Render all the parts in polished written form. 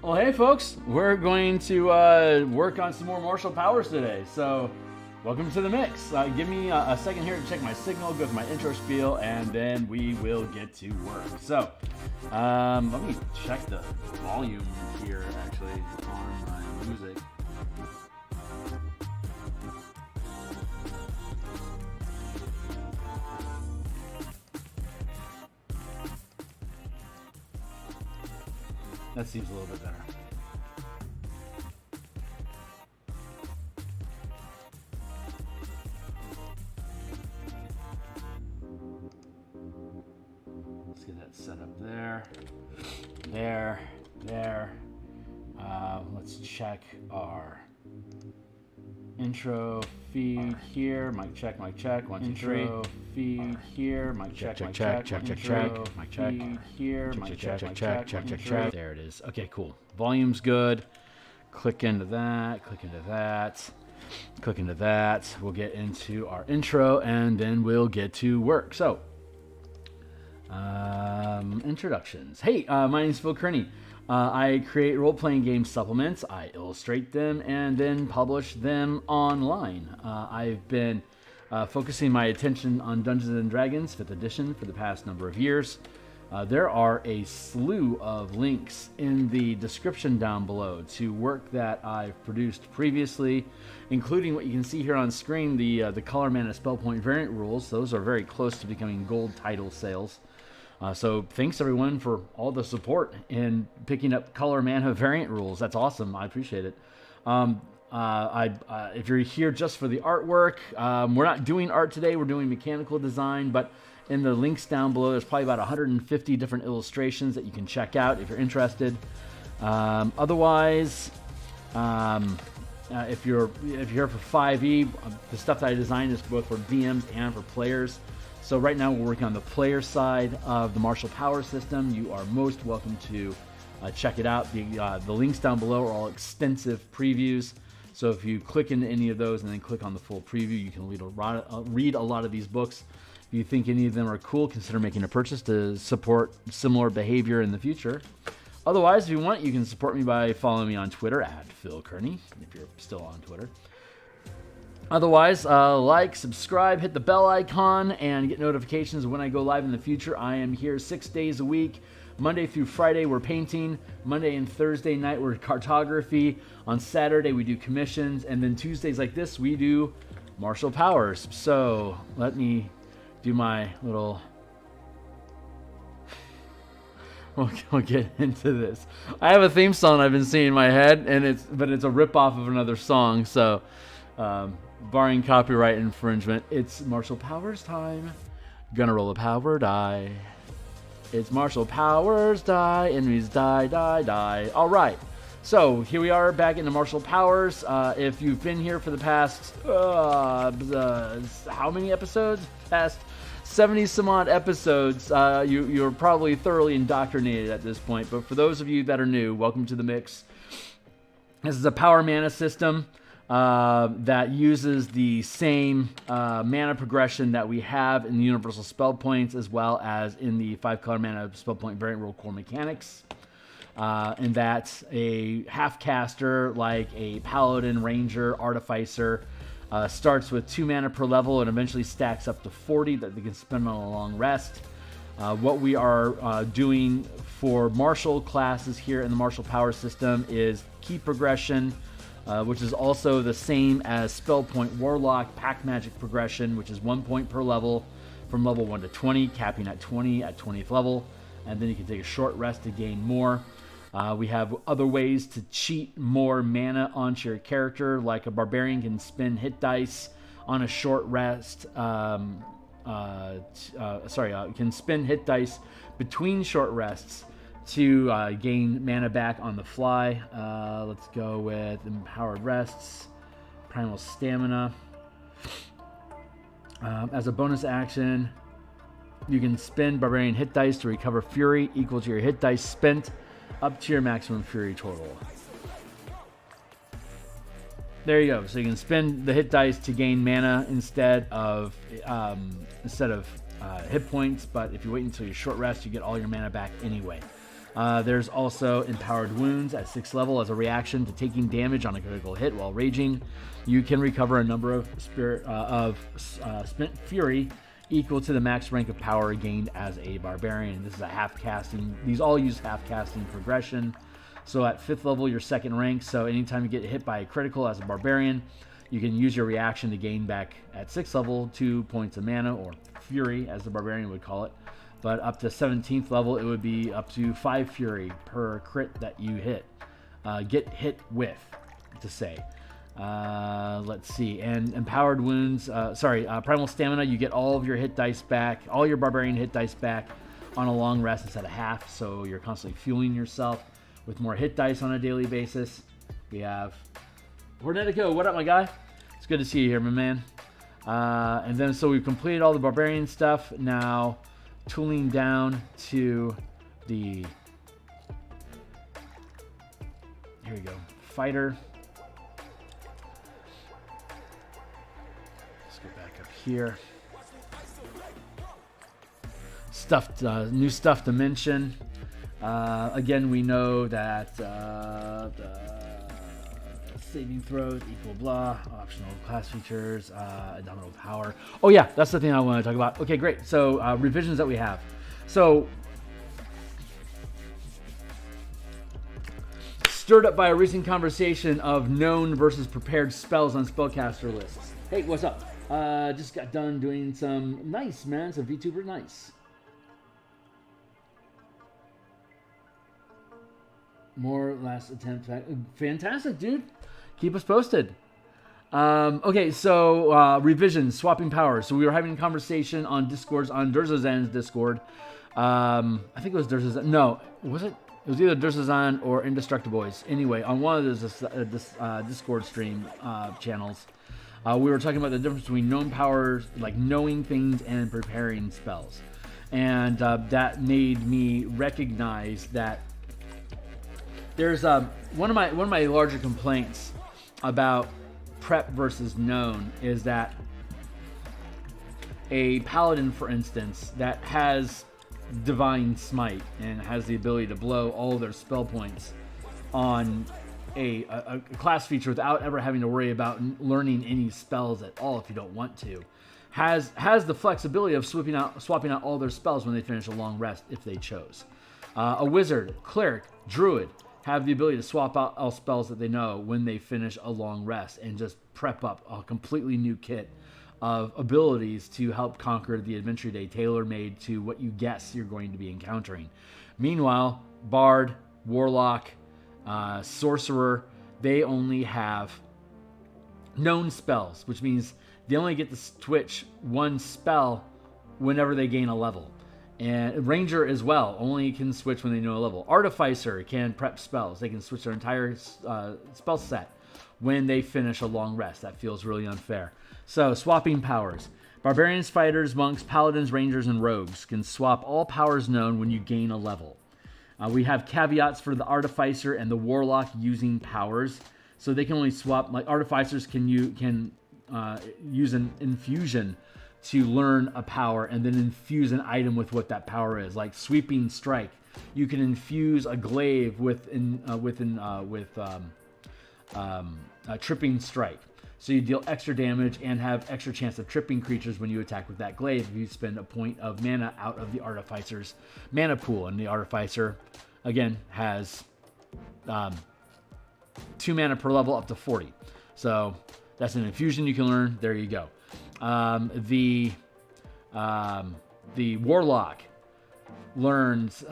Well, hey folks, we're going to work on some more martial powers today. So, welcome to the mix. Give me a second here to check my signal, go through my intro spiel, and then we will get to work. So, let me check the volume here actually on my music. That seems a little bit better. Let's get that set up there. There. Let's check our intro feed here. Mic check. 1, 2, 3. Intro feed here. Mic check. Mic check. Here. Mic check. There it is. Okay, cool. Volume's good. Click into that. We'll get into our intro and then we'll get to work. So, introductions. Hey, my name is Theurgy. I create role-playing game supplements, I illustrate them, and then publish them online. I've been focusing my attention on Dungeons and Dragons 5th edition for the past number of years. There are a slew of links in the description down below to work that I've produced previously, including what you can see here on screen, the Color Mana Spell Point variant rules. Those are very close to becoming gold title sales. So thanks everyone for all the support in picking up Color Mana variant rules. That's awesome. I appreciate it. If you're here just for the artwork, we're not doing art today. We're doing mechanical design, but in the links down below, there's probably about 150 different illustrations that you can check out if you're interested. Otherwise, if you're here for 5e, the stuff that I designed is both for DMs and for players. So right now we're working on the player side of the martial power system. You are most welcome to check it out. The links down below are all extensive previews. So if you click into any of those and then click on the full preview, you can read a lot of these books. If you think any of them are cool, consider making a purchase to support similar behavior in the future. Otherwise, if you want, you can support me by following me on Twitter at Theurgy, if you're still on Twitter. Otherwise, like, subscribe, hit the bell icon, and get notifications when I go live in the future. I am here 6 days a week. Monday through Friday, we're painting. Monday and Thursday night, we're cartography. On Saturday, we do commissions. And then Tuesdays like this, we do martial powers. So let me do my little... We'll get into this. I have a theme song I've been seeing in my head, and it's a rip-off of another song, so... barring copyright infringement, it's martial powers time. Gonna roll a power die. It's martial powers die. Enemies die. All right. So here we are back into martial powers. If you've been here for the past how many episodes? Past 70 some odd episodes. You're probably thoroughly indoctrinated at this point. But for those of you that are new, welcome to the mix. This is a power mana system. That uses the same mana progression that we have in the Universal Spell Points, as well as in the 5-color mana Spell Point variant rule core mechanics. And that's a half caster like a paladin, ranger, artificer. Starts with 2 mana per level and eventually stacks up to 40 that they can spend on a long rest. What we are doing for martial classes here in the martial power system is key progression, which is also the same as Spell Point Warlock Pact Magic progression, which is 1 point per level from level 1 to 20, capping at 20 at 20th level, and then you can take a short rest to gain more. We have other ways to cheat more mana onto your character, like a barbarian can spend hit dice on a short rest. Can spend hit dice between short rests to gain mana back on the fly. Let's go with Empowered Rests, Primal Stamina. As a bonus action, you can spend Barbarian hit dice to recover Fury equal to your hit dice spent up to your maximum Fury total. There you go. So you can spend the hit dice to gain mana instead of hit points, but if you wait until your short rest, you get all your mana back anyway. There's also Empowered Wounds at 6th level. As a reaction to taking damage on a critical hit while raging, you can recover a number of spent fury equal to the max rank of power gained as a barbarian. This is a half casting. These all use half casting progression. So at 5th level, your 2nd rank. So anytime you get hit by a critical as a barbarian, you can use your reaction to gain back at 6th level 2 points of mana, or fury as the barbarian would call it. But up to 17th level, it would be up to 5 fury per crit that you get hit with, to say. Let's see. And Empowered Wounds, Primal Stamina, you get all of your hit dice back, all your barbarian hit dice back on a long rest instead of half. So you're constantly fueling yourself with more hit dice on a daily basis. We have Hornetico. What up, my guy? It's good to see you here, my man. And then, so we've completed all the barbarian stuff. Now, tooling down to the, here we go, fighter. Let's go back up here. New stuff to mention. Again, we know that the saving throws equal blah, optional class features, abdominal power. Oh yeah, that's the thing I want to talk about. Okay, great. So revisions that we have. So stirred up by a recent conversation of known versus prepared spells on spellcaster lists. Hey, what's up? Just got done doing some nice, man. Some VTuber nice. More last attempt. Fantastic, dude. Keep us posted. Okay, so revisions, swapping powers. So we were having a conversation on Discords, on Durzazan's Discord. I think it was Durzazan. No, was it? It was either Durzazan or Indestructible Boys. Anyway, on one of those Discord stream channels, we were talking about the difference between known powers, like knowing things, and preparing spells. And that made me recognize that there's one of my larger complaints about prep versus known is that a paladin, for instance, that has divine smite and has the ability to blow all their spell points on a class feature without ever having to worry about learning any spells at all if you don't want to, has the flexibility of swapping out all their spells when they finish a long rest if they chose. A wizard, cleric, druid have the ability to swap out all spells that they know when they finish a long rest and just prep up a completely new kit of abilities to help conquer the adventure day, tailor-made to what you guess you're going to be encountering. Meanwhile, bard, warlock, sorcerer, they only have known spells, which means they only get to switch one spell whenever they gain a level. And ranger as well, only can switch when they know a level. Artificer can prep spells. They can switch their entire spell set when they finish a long rest. That feels really unfair. So, swapping powers. Barbarians, fighters, monks, paladins, rangers, and rogues can swap all powers known when you gain a level. We have caveats for the artificer and the warlock using powers. So they can only swap, like artificers can use an infusion to learn a power and then infuse an item with what that power is, like sweeping strike. You can infuse a glaive with tripping strike, so you deal extra damage and have extra chance of tripping creatures when you attack with that glaive if you spend a point of mana out of the artificer's mana pool. And the artificer, again, has 2 mana per level up to 40. So that's an infusion you can learn. There you go. The warlock learns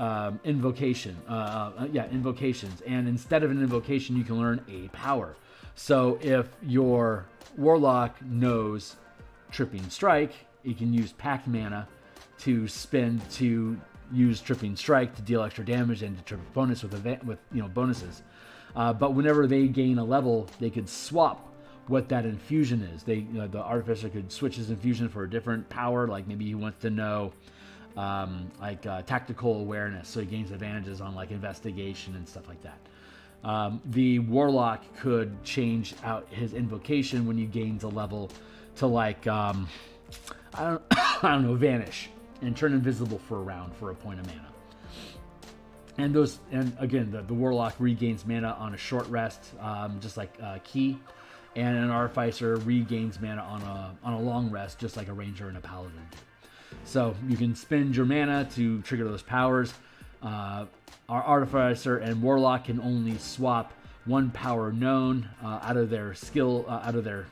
invocations, and instead of an invocation, you can learn a power. So if your warlock knows tripping strike, you can use packed mana to spend to use tripping strike to deal extra damage and to trip bonus with bonuses. But whenever they gain a level, they could swap what that infusion is. The artificer could switch his infusion for a different power, like maybe he wants to know tactical awareness, so he gains advantages on like investigation and stuff like that. The warlock could change out his invocation when he gains a level to I don't know, vanish and turn invisible for a round for a point of mana. And again, the Warlock regains mana on a short rest, just like Key, and an artificer regains mana on a long rest, just like a ranger and a paladin do. So you can spend your mana to trigger those powers. Our artificer and warlock can only swap one power known out of their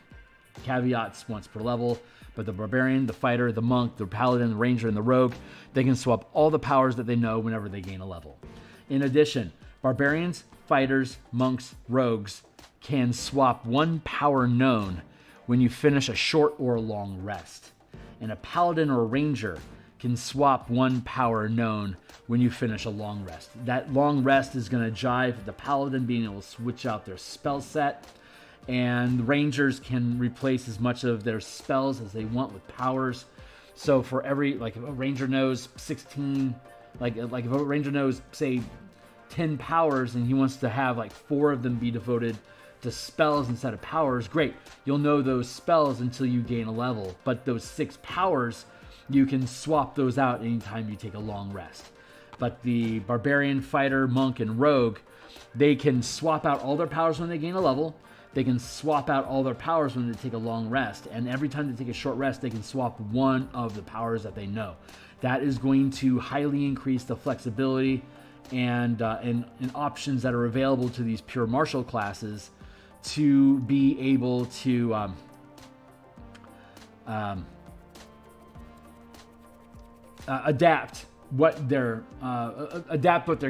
caveats once per level. But the barbarian, the fighter, the monk, the paladin, the ranger, and the rogue, they can swap all the powers that they know whenever they gain a level. In addition, barbarians, fighters, monks, rogues can swap one power known when you finish a short or a long rest. And a paladin or a ranger can swap one power known when you finish a long rest. That long rest is going to jive with the paladin being able to switch out their spell set, and rangers can replace as much of their spells as they want with powers. So for every, like if a ranger knows 16, like if a ranger knows, say, 10 powers and he wants to have like 4 of them be devoted to spells instead of powers, great. You'll know those spells until you gain a level. But those 6 powers, you can swap those out anytime you take a long rest. But the barbarian, fighter, monk, and rogue, they can swap out all their powers when they gain a level. They can swap out all their powers when they take a long rest. And every time they take a short rest, they can swap one of the powers that they know. That is going to highly increase the flexibility and options that are available to these pure martial classes to be able to adapt what their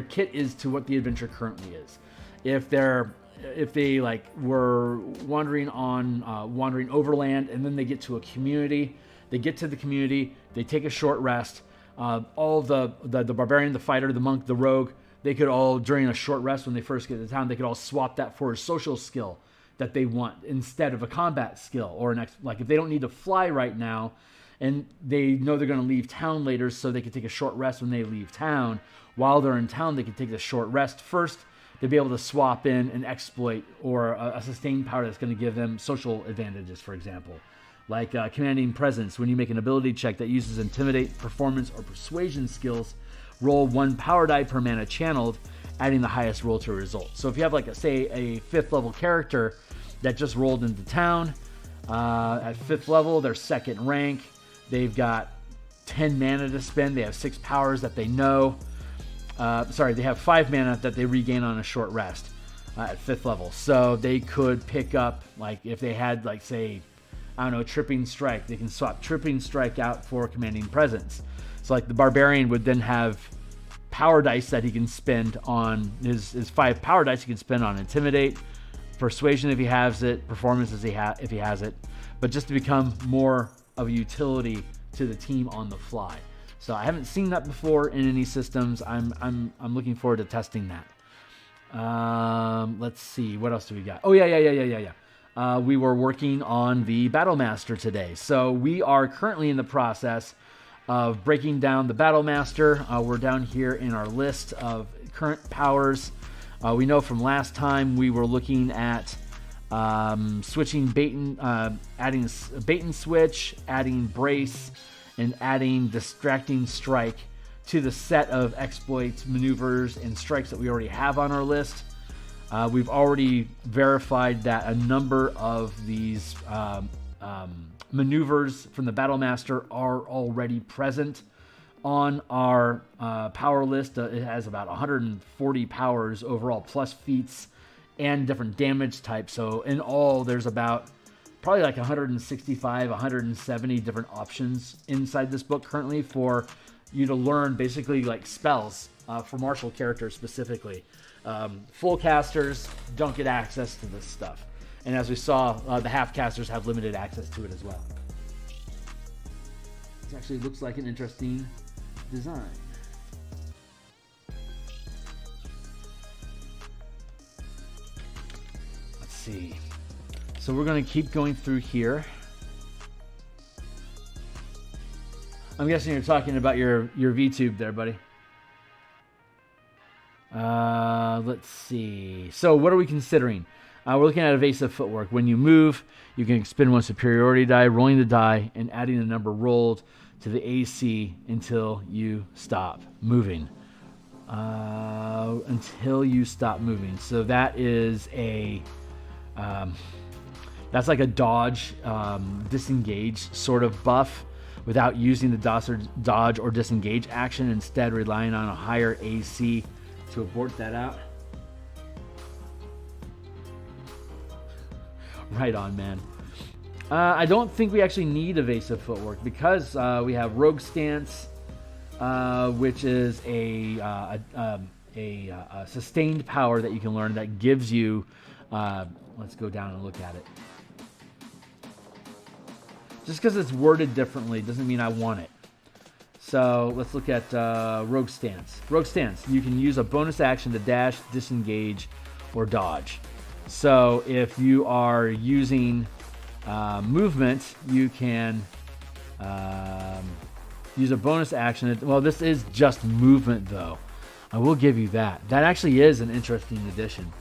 kit is to what the adventure currently is. If they like were wandering overland and then they get to a community, they get to the community, they take a short rest. All the barbarian, the fighter, the monk, the rogue, they could all, during a short rest when they first get to town, they could all swap that for a social skill that they want instead of a combat skill, or like if they don't need to fly right now and they know they're going to leave town later, so they can take a short rest when they leave town. While they're in town, they can take the short rest first to be able to swap in an exploit or a sustained power that's going to give them social advantages, for example. Like commanding presence. When you make an ability check that uses intimidate, performance, or persuasion skills, roll 1 power die per mana channeled, adding the highest roll to a result. So if you have, like, a 5th level character that just rolled into town, at 5th level, they're 2nd rank, they've got 10 mana to spend, they have 6 powers that they know. They have 5 mana that they regain on a short rest at 5th level. So they could pick up, like, if they had, like, say, I don't know, Tripping Strike, they can swap Tripping Strike out for Commanding Presence. So, like, the Barbarian would then have power dice that he can spend on his 5 power dice he can spend on Intimidate, Persuasion if he has it, Performance if he has it, but just to become more of a utility to the team on the fly. So I haven't seen that before in any systems. I'm looking forward to testing that. Let's see, what else do we got? Oh yeah. We were working on the Battlemaster today. So we are currently in the process of breaking down the Battlemaster. We're down here in our list of current powers. We know from last time we were looking at switching adding bait and switch, adding brace, and adding distracting strike to the set of exploits, maneuvers, and strikes that we already have on our list. We've already verified that a number of these maneuvers from the Battlemaster are already present on our power list. It has about 140 powers overall, plus feats and different damage types. So in all, there's about probably like 165, 170 different options inside this book currently for you to learn, basically like spells for martial characters specifically. Full casters don't get access to this stuff. And as we saw, the half casters have limited access to it as well. This actually looks like an interesting design. Let's see. So we're going to keep going through here. I'm guessing you're talking about your VTube there, buddy. Let's see. So what are we considering? We're looking at evasive footwork. When you move, you can expend 1 superiority die, rolling the die, and adding the number rolled to the AC until you stop moving. until you stop moving. So that is a that's like a dodge, disengage sort of buff without using the dodge or disengage action, instead relying on a higher AC to abort that out. Right on, man. I don't think we actually need evasive footwork because we have rogue stance, which is a sustained power that you can learn that gives you. Let's go down and look at it. Just because it's worded differently doesn't mean I want it. So let's look at rogue stance. Rogue stance. You can use a bonus action to dash, disengage, or dodge. So if you are using movement, you can use a bonus action. Well, this is just movement, though. I will give you that. That actually is an interesting addition.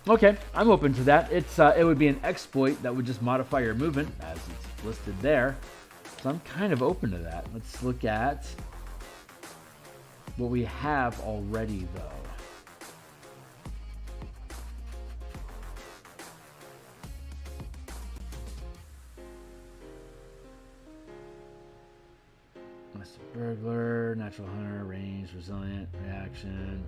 Okay, I'm open to that. It would be an exploit that would just modify your movement, as it's listed there. So I'm kind of open to that. Let's look at what we have already, though. Burglar, natural hunter, range, resilient, reaction.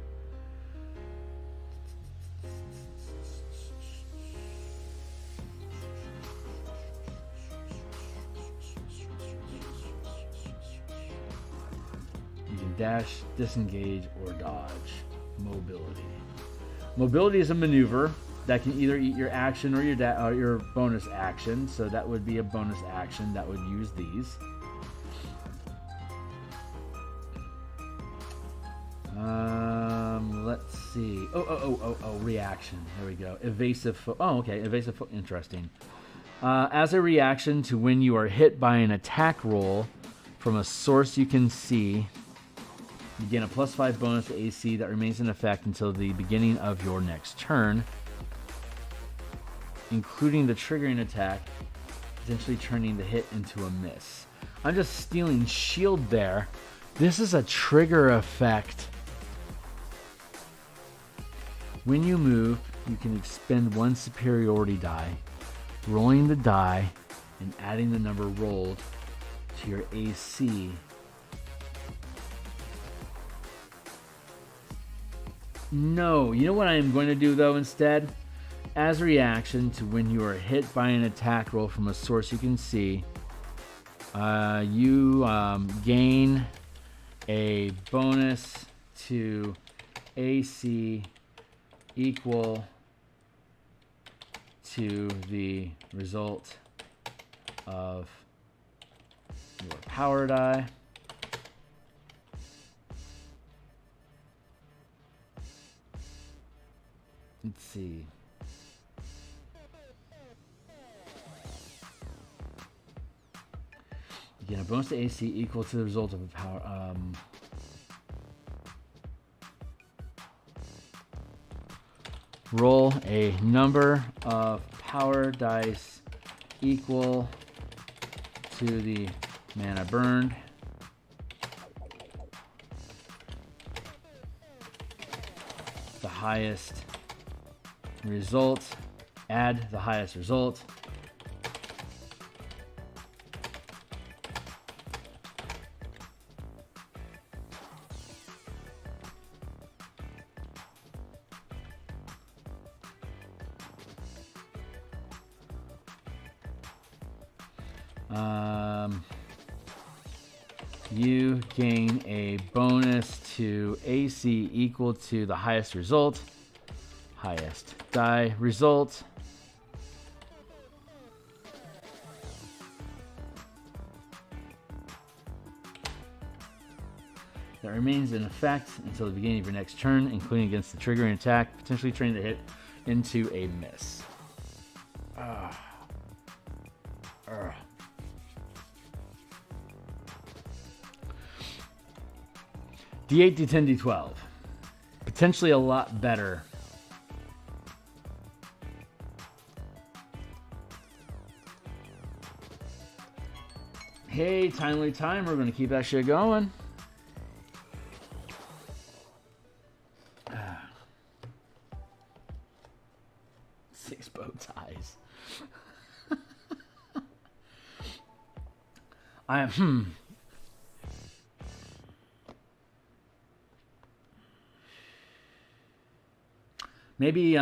You can dash, disengage, or dodge. Mobility. Mobility is a maneuver that can either eat your action or your bonus action. So that would be a bonus action that would use these. Let's see. Oh, reaction. There we go. Evasive foot. Oh, okay. Evasive foot. Interesting. As a reaction to when you are hit by an attack roll from a source you can see, you gain a +5 bonus to AC that remains in effect until the beginning of your next turn, including the triggering attack, potentially turning the hit into a miss. I'm just stealing shield there. This is a trigger effect. When you move, you can expend 1 superiority die, rolling the die and adding the number rolled to your AC. No, you know what I am going to do though instead? As a reaction to when you are hit by an attack roll from a source you can see, you gain a bonus to AC equal to the result of your power die. Let's see. You get a bonus to AC equal to the result of a power. Roll a number of power dice equal to the mana burned. The highest result. Add the highest result. You gain a bonus to AC equal to the highest result. Highest die result. That remains in effect until the beginning of your next turn, including against the triggering attack, potentially turning the hit into a miss. D8, D10, D12. Potentially a lot better. Hey, timely time. We're going to keep that shit going. 6 bow ties. I am. Maybe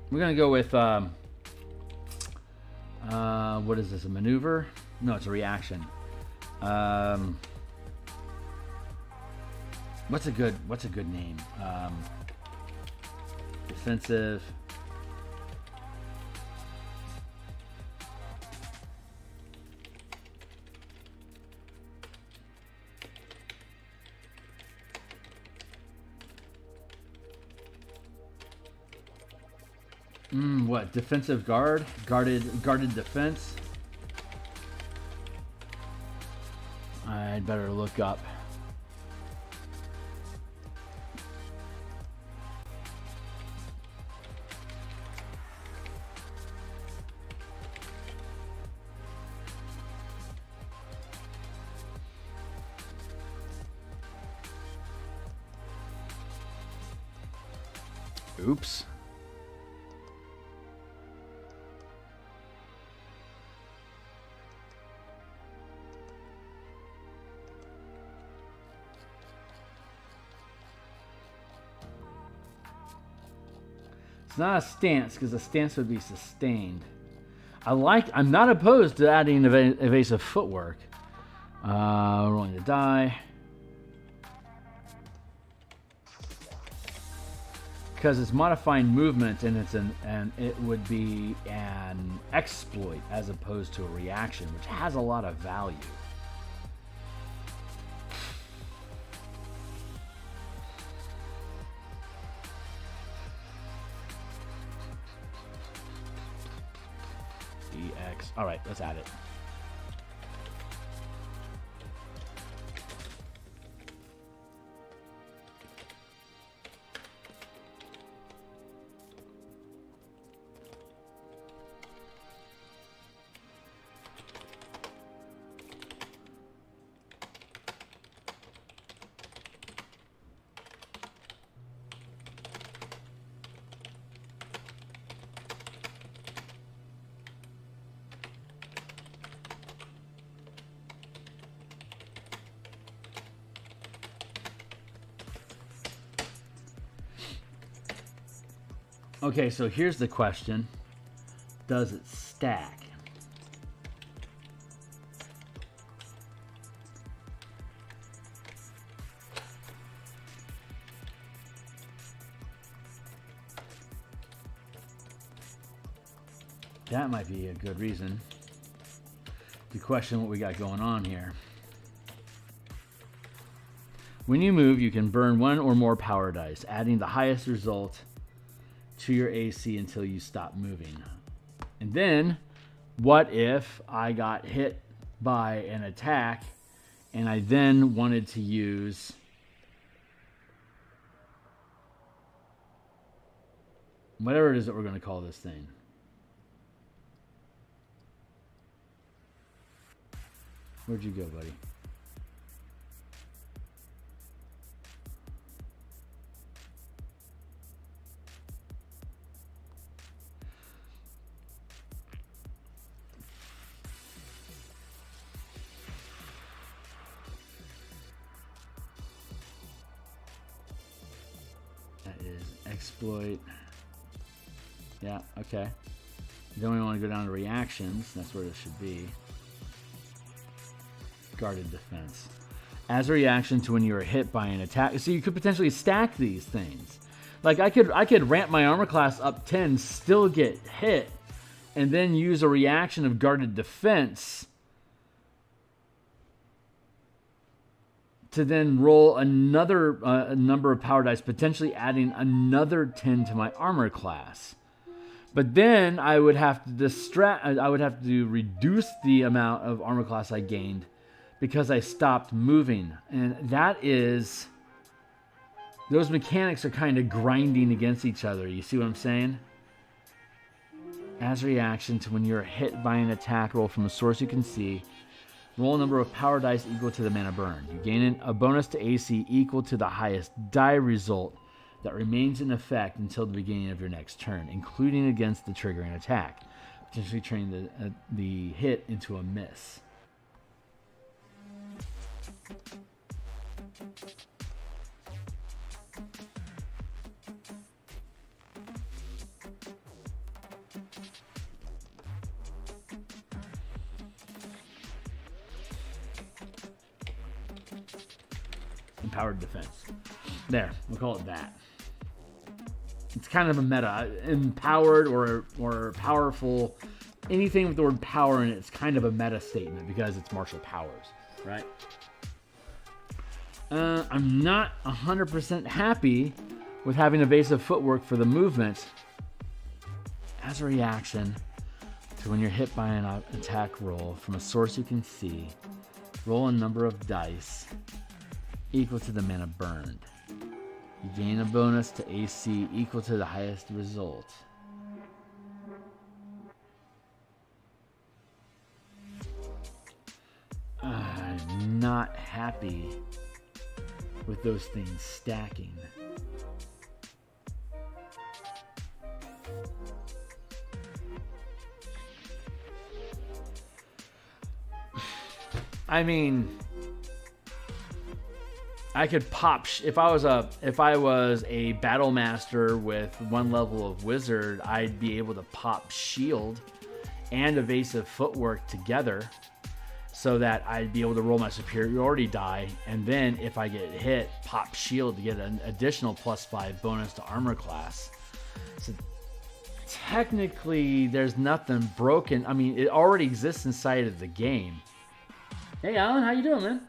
we're gonna go with what is this? A maneuver? No, it's a reaction. What's a good name? Defensive. What? Defensive guard? Guarded defense? I'd better look up. Oops. It's not a stance, because a stance would be sustained. I'm not opposed to adding evasive footwork. Rolling the die. Because it's modifying movement, and it would be an exploit as opposed to a reaction, which has a lot of value. DX. All right, let's add it. Okay, so here's the question. Does it stack? That might be a good reason to question what we got going on here. When you move, you can burn one or more power dice, adding the highest result to your AC until you stop moving. And then, what if I got hit by an attack and I then wanted to use whatever it is that we're going to call this thing? Where'd you go, buddy? Exploit. Yeah, okay. Then we want to go down to reactions. That's where it should be. Guarded defense. As a reaction to when you are hit by an attack. So you could potentially stack these things. Like I could ramp my armor class up 10, still get hit, and then use a reaction of guarded defense to then roll another number of power dice, potentially adding another 10 to my armor class. But then I would have to reduce the amount of armor class I gained because I stopped moving. And that is... Those mechanics are kind of grinding against each other. You see what I'm saying? As a reaction to when you're hit by an attack roll from a source you can see, roll a number of power dice equal to the mana burn. You gain a bonus to AC equal to the highest die result that remains in effect until the beginning of your next turn, including against the triggering attack, potentially turning the hit into a miss. Empowered defense. There, we'll call it that. It's kind of a meta. Empowered or powerful. Anything with the word power in it, it's kind of a meta statement because it's martial powers, right? I'm not 100% happy with having evasive footwork for the movement. As a reaction to when you're hit by an attack roll from a source you can see, roll a number of dice equal to the mana burned. You gain a bonus to AC equal to the highest result. I'm not happy with those things stacking. I mean, I could pop if I was a battle master with one level of wizard, I'd be able to pop shield and evasive footwork together so that I'd be able to roll my superiority die, and then if I get hit, pop shield to get an additional +5 bonus to armor class. So technically there's nothing broken. I mean, it already exists inside of the game. Hey Alan, how you doing, man?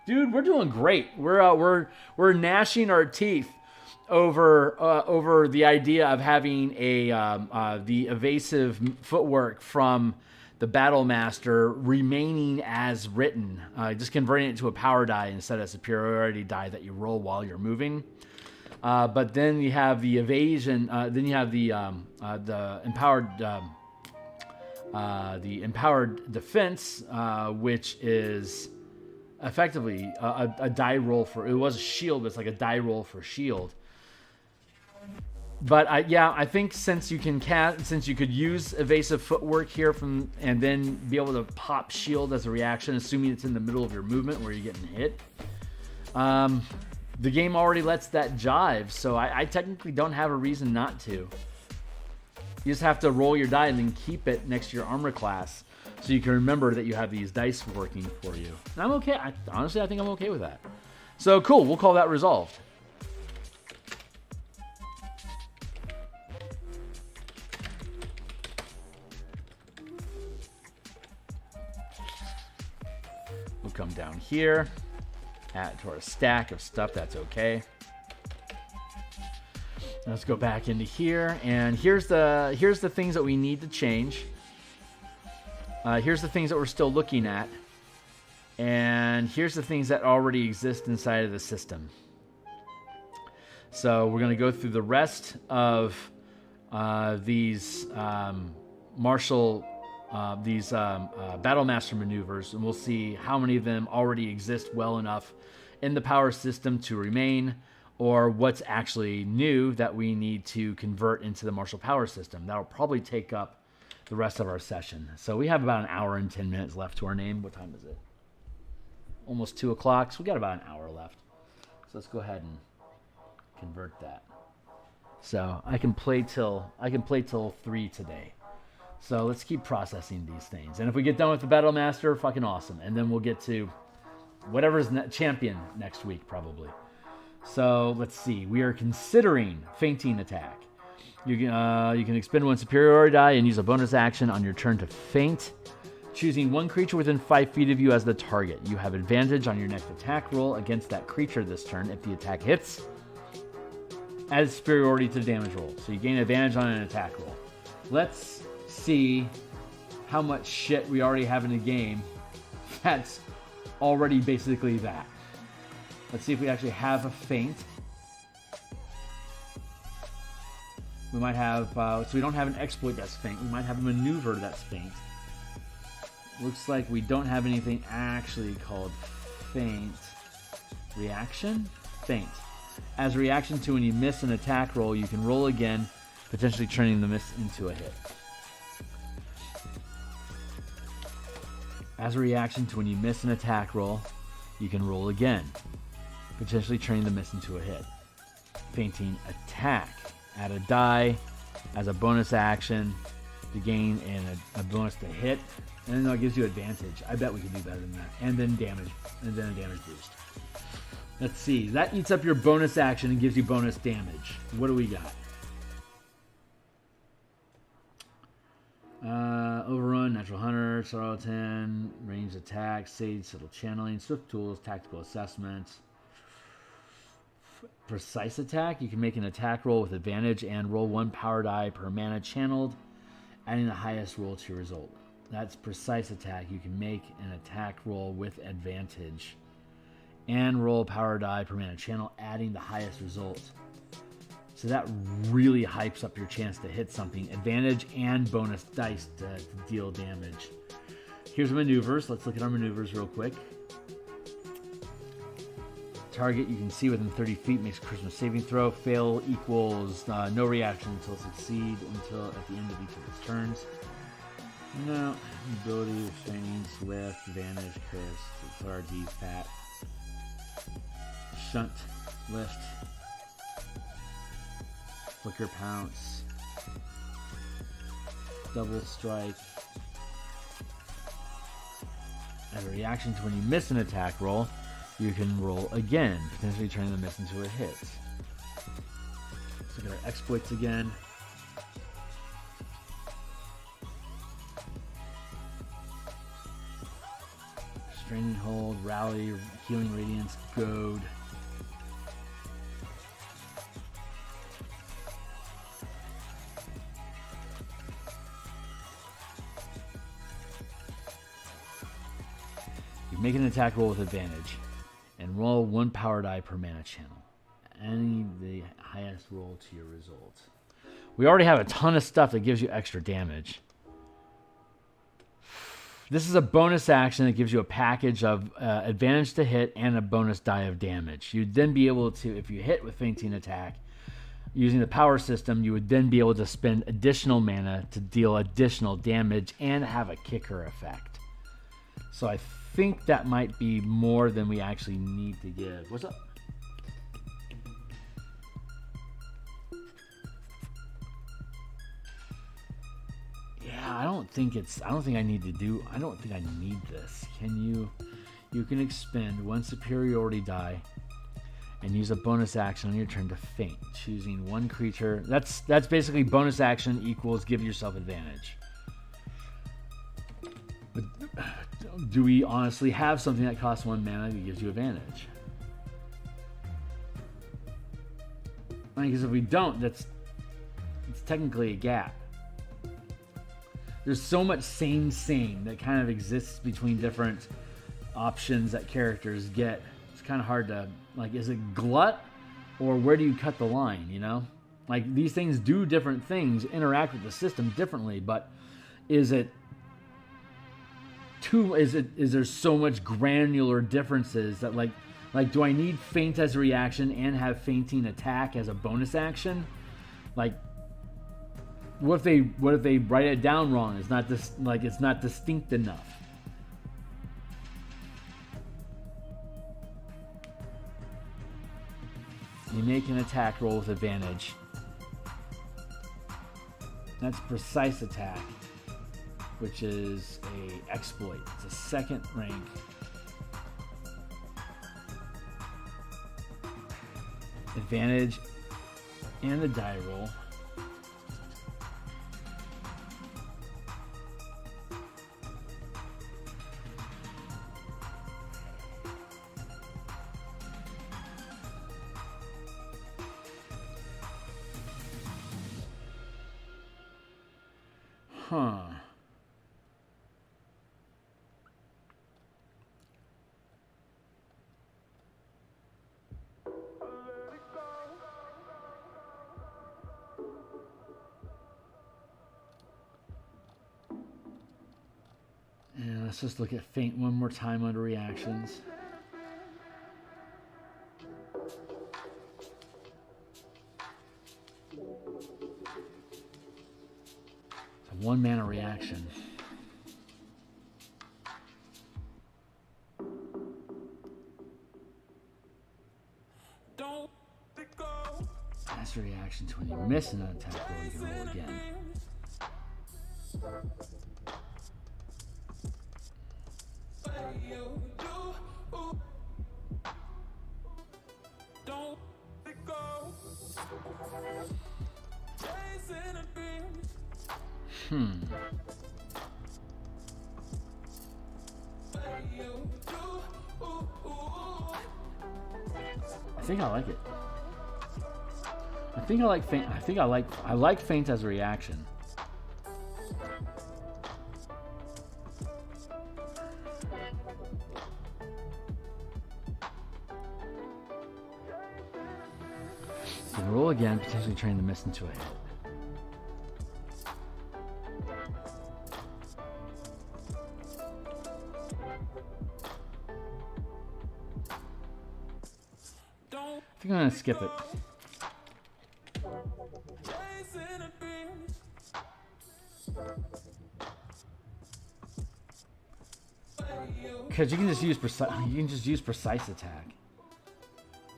Dude, we're doing great. We're gnashing our teeth over the idea of having the evasive footwork from the battle master remaining as written, just converting it to a power die instead of a superiority die that you roll while you're moving. But then you have the evasion. Then you have the empowered defense, which is effectively a die roll for, it was a shield, but it's like a die roll for shield. But I think since you could use evasive footwork here and then be able to pop shield as a reaction, assuming it's in the middle of your movement where you're getting hit, the game already lets that jive. So I technically don't have a reason not to. You just have to roll your die and then keep it next to your armor class, so you can remember that you have these dice working for you. And I'm okay. Honestly, I think I'm okay with that. So cool. We'll call that resolved. We'll come down here, add to our stack of stuff. That's okay. Let's go back into here, and here's the things that we need to change. Here's the things that we're still looking at. And here's the things that already exist inside of the system. So we're going to go through the rest of these battle master maneuvers, and we'll see how many of them already exist well enough in the power system to remain, or what's actually new that we need to convert into the martial power system. That'll probably take up the rest of our session. So we have about an hour and 10 minutes left to our name. What time is it? Almost 2 o'clock. So we got about an hour left. So let's go ahead and convert that. So I can play till 3 today. So let's keep processing these things. And if we get done with the Battle Master, fucking awesome. And then we'll get to whatever's champion next week, probably. So let's see. We are considering fainting attack. You can expend one superiority die and use a bonus action on your turn to feint, choosing one creature within 5 feet of you as the target. You have advantage on your next attack roll against that creature this turn if the attack hits. Adds superiority to the damage roll, so you gain advantage on an attack roll. Let's see how much shit we already have in the game that's already basically that. Let's see if we actually have a feint. We might have, so we don't have an exploit that's feint. We might have a maneuver that's feint. Looks like we don't have anything actually called feint. Reaction? Feint. As a reaction to when you miss an attack roll, you can roll again, potentially turning the miss into a hit. As a reaction to when you miss an attack roll, you can roll again, potentially turning the miss into a hit. Feinting attack. Add a die as a bonus action to gain a bonus to hit, and then it gives you advantage. I bet we can do better than that. And then damage, and then a damage boost. Let's see. That eats up your bonus action and gives you bonus damage. What do we got? Overrun, Natural Hunter, Charlatan, Ranged Attack, Sage, Subtle Channeling, Swift Tools, Tactical Assessments. Precise Attack. You can make an attack roll with advantage and roll 1 power die per mana channeled, adding the highest roll to your result. That's Precise Attack. You can make an attack roll with advantage and roll power die per mana channel, adding the highest result. So that really hypes up your chance to hit something. Advantage and bonus dice to deal damage. Here's maneuvers. Let's look at our maneuvers real quick. Target you can see within 30 feet makes a charisma saving throw. Fail equals no reaction until succeed until at the end of each of its turns. No. Ability, restraining, swift, advantage, curse, Theurgy, fat, shunt, lift, flicker, pounce, double strike. As a reaction to when you miss an attack roll, you can roll again, potentially turning the miss into a hit. Let's look at our exploits again. Straining Hold, Rally, Healing Radiance, Goad. You make an attack roll with advantage and roll 1 power die per mana channel. Any the highest roll to your result. We already have a ton of stuff that gives you extra damage. This is a bonus action that gives you a package of advantage to hit and a bonus die of damage. You'd then be able to, if you hit with Feinting Attack, using the power system, you would then be able to spend additional mana to deal additional damage and have a kicker effect. So I think that might be more than we actually need to give. What's up? Yeah, I don't think I need this. You can expend 1 superiority die and use a bonus action on your turn to feint, choosing 1 creature. That's basically bonus action equals give yourself advantage. But do we honestly have something that costs 1 mana that gives you advantage? I mean, because if we don't, it's technically a gap. There's so much same that kind of exists between different options that characters get. It's kind of hard to, like, is it glut or where do you cut the line, you know? Like, these things do different things, interact with the system differently, but is there so much granular differences that like do I need feint as a reaction and have Feinting Attack as a bonus action? Like, what if they write it down wrong? It's not it's not distinct enough. You make an attack roll with advantage. That's Precise Attack, which is a exploit. It's a 2nd rank. Advantage and a die roll. Huh. Let's just look at feint one more time under reactions. It's a 1 mana reaction. Pass reaction to when you miss an attack roll, you can roll again. I think I like it. I think I like feint. I like feint as a reaction. You can roll again, potentially turning the miss into a hit. I think I'm gonna skip it. Because you can just use precise attack.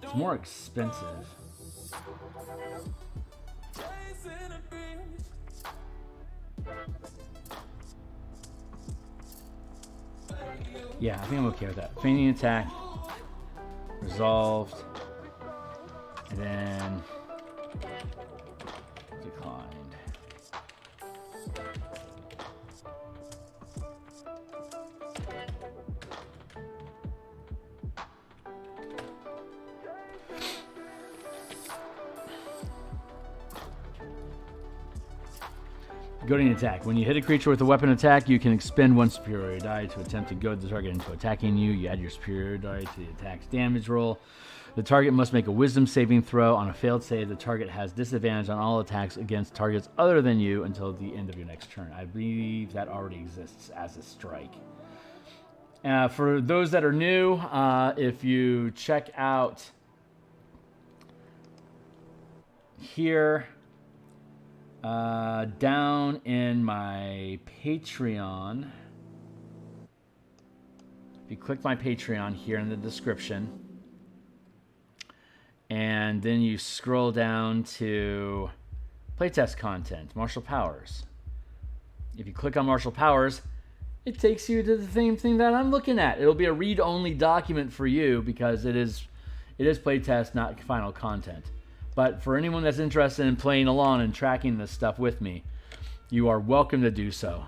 It's more expensive. Yeah, I think I'm okay with that. Feigning attack, resolved, and then declined. Goading attack. When you hit a creature with a weapon attack, you can expend 1 superior die to attempt to goad the target into attacking you. You add your superior die to the attack's damage roll. The target must make a wisdom saving throw. On a failed save, the target has disadvantage on all attacks against targets other than you until the end of your next turn. I believe that already exists as a strike. For those that are new, if you check out here, down in my Patreon, if you click my Patreon here in the description, and then you scroll down to playtest content, martial powers. If you click on martial powers, it takes you to the same thing that I'm looking at. It'll be a read-only document for you because it is playtest, not final content. But for anyone that's interested in playing along and tracking this stuff with me, you are welcome to do so.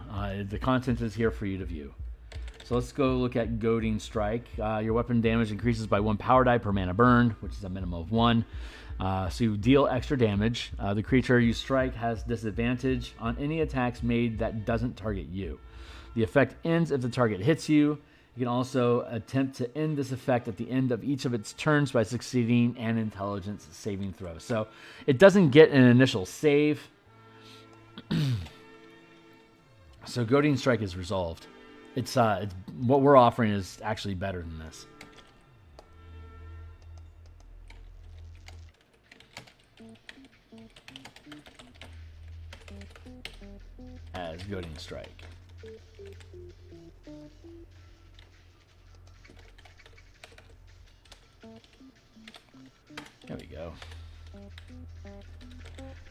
The content is here for you to view. So let's go look at Goading Strike. Your weapon damage increases by 1 power die per mana burned, which is a minimum of 1. So you deal extra damage. The creature you strike has disadvantage on any attacks made that doesn't target you. The effect ends if the target hits you. You can also attempt to end this effect at the end of each of its turns by succeeding an intelligence saving throw. So it doesn't get an initial save. So Goading Strike is resolved. It's what we're offering is actually better than this. As Goading Strike. There we go.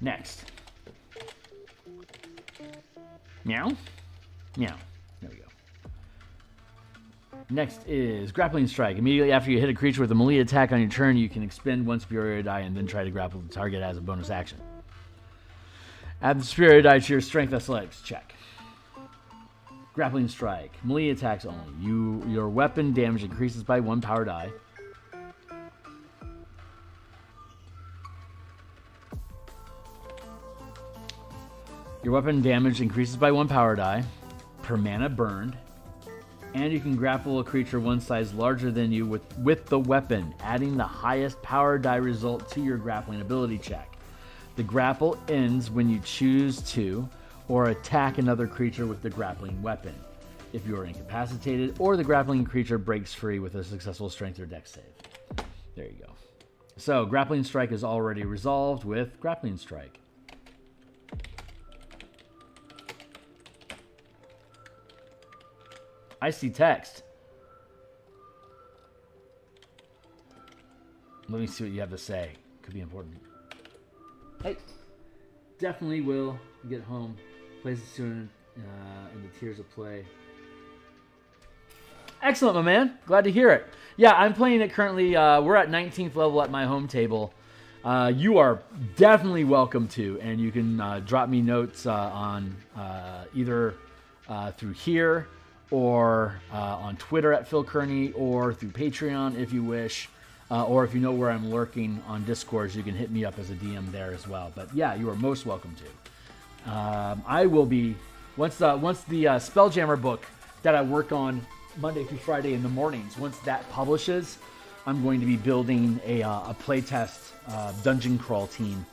Next. Meow. Meow. There we go. Next is Grappling Strike. Immediately after you hit a creature with a melee attack on your turn, you can expend 1 superior die and then try to grapple the target as a bonus action. Add the superior die to your Strength Athletics check. Grappling Strike. Melee attacks only. Your weapon damage increases by 1 power die. Your weapon damage increases by 1 power die per mana burned. And you can grapple a creature 1 size larger than you with the weapon, adding the highest power die result to your grappling ability check. The grapple ends when you choose to or attack another creature with the grappling weapon. if you are incapacitated, or the grappling creature breaks free with a successful strength or dex save. There you go. So, grappling strike is already resolved with grappling strike. I see text. Let me see what you have to say. Could be important. Hey, definitely will get home. Plays it soon in the tiers of play. Excellent, my man. Glad to hear it. Yeah, I'm playing it currently. We're at 19th level at my home table. You are definitely welcome to, and you can drop me notes on either through here or on Twitter at Phil Kearney, or through Patreon if you wish. Or if you know where I'm lurking on Discord, you can hit me up as a DM there as well. But yeah, you are most welcome to. I will be, once the Spelljammer book that I work on Monday through Friday in the mornings, once that publishes, I'm going to be building a playtest dungeon crawl team,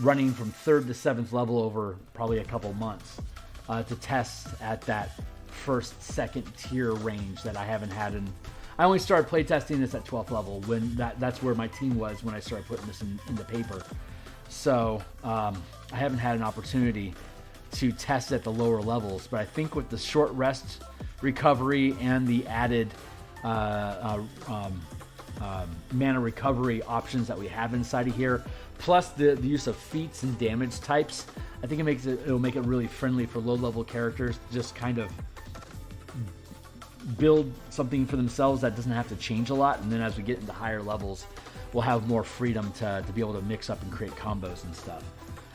running from 3rd to 7th level over probably a couple months to test at that first, second tier range that I haven't had in. I only started playtesting this at 12th level, when that's where my team was when I started putting this into paper. So I haven't had an opportunity to test at the lower levels, but I think with the short rest recovery and the added mana recovery options that we have inside of here, plus the use of feats and damage types, I think it'll make it really friendly for low level characters to just kind of build something for themselves that doesn't have to change a lot, and then as we get into higher levels, we'll have more freedom to be able to mix up and create combos and stuff.